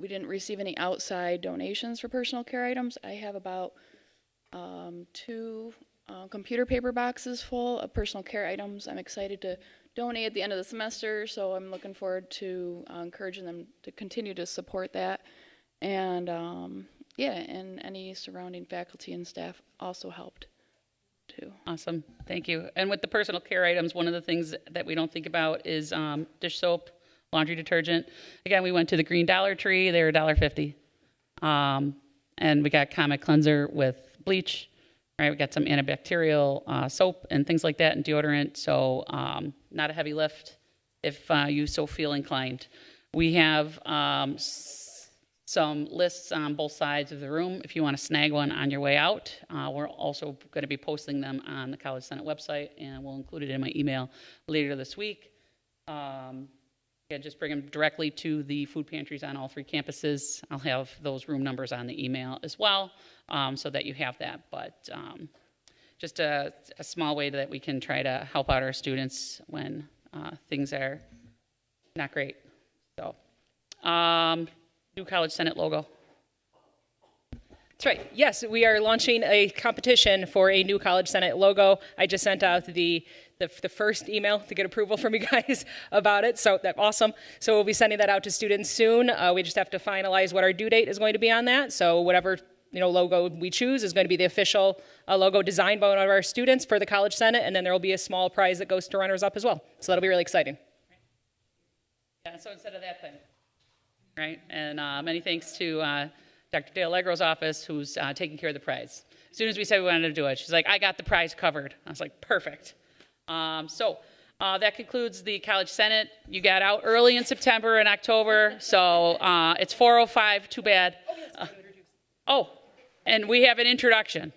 didn't receive any outside donations for personal care items, I have about 2 computer paper boxes full of personal care items. I'm excited to donate at the end of the semester, so I'm looking forward to encouraging them to continue to support that. And yeah, and any surrounding faculty and staff also helped too. Awesome, thank you. And with the personal care items, one of the things that we don't think about is dish soap, laundry detergent. Again, we went to the Green Dollar Tree, they were $1.50. And we got Comet Cleanser with bleach, right? We got some antibacterial soap and things like that and deodorant, so not a heavy lift if you so feel inclined. We have some lists on both sides of the room if you want to snag one on your way out. We're also going to be posting them on the College Senate website, and we'll include it in my email later this week. Yeah, just bring them directly to the food pantries on all 3 campuses. I'll have those room numbers on the email as well, so that you have that. But just a small way that we can try to help out our students when things are not great. So. New College Senate logo. That's right. Yes, we are launching a competition for a new College Senate logo. I just sent out the first email to get approval from you guys about it, so that's awesome. So we'll be sending that out to students soon. We just have to finalize what our due date is going to be on that. So whatever logo we choose is going to be the official logo designed by one of our students for the College Senate, and then there will be a small prize that goes to runners up as well. So that'll be really exciting. Yeah. So instead of that thing. Right, and many thanks to Dr. Dale Allegro's office, who's taking care of the prize. As soon as we said we wanted to do it, she's like, I got the prize covered. I was like, perfect. So That concludes the College Senate. You got out early in September and October, so it's 4:05, too bad. Oh, and we have an introduction.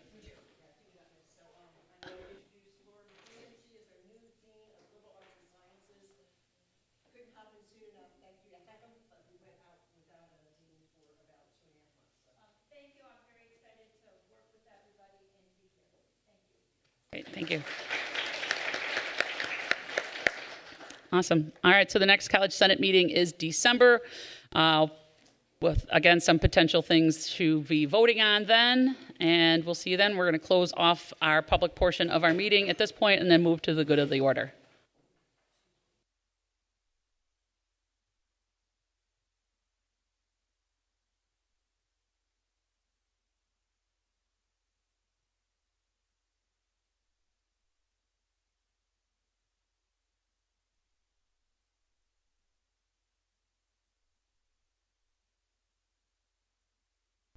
Great, thank you. Awesome. All right, so the next College Senate meeting is December, with, again, some potential things to be voting on then, and we'll see you then. We're going to close off our public portion of our meeting at this point and then move to the good of the order.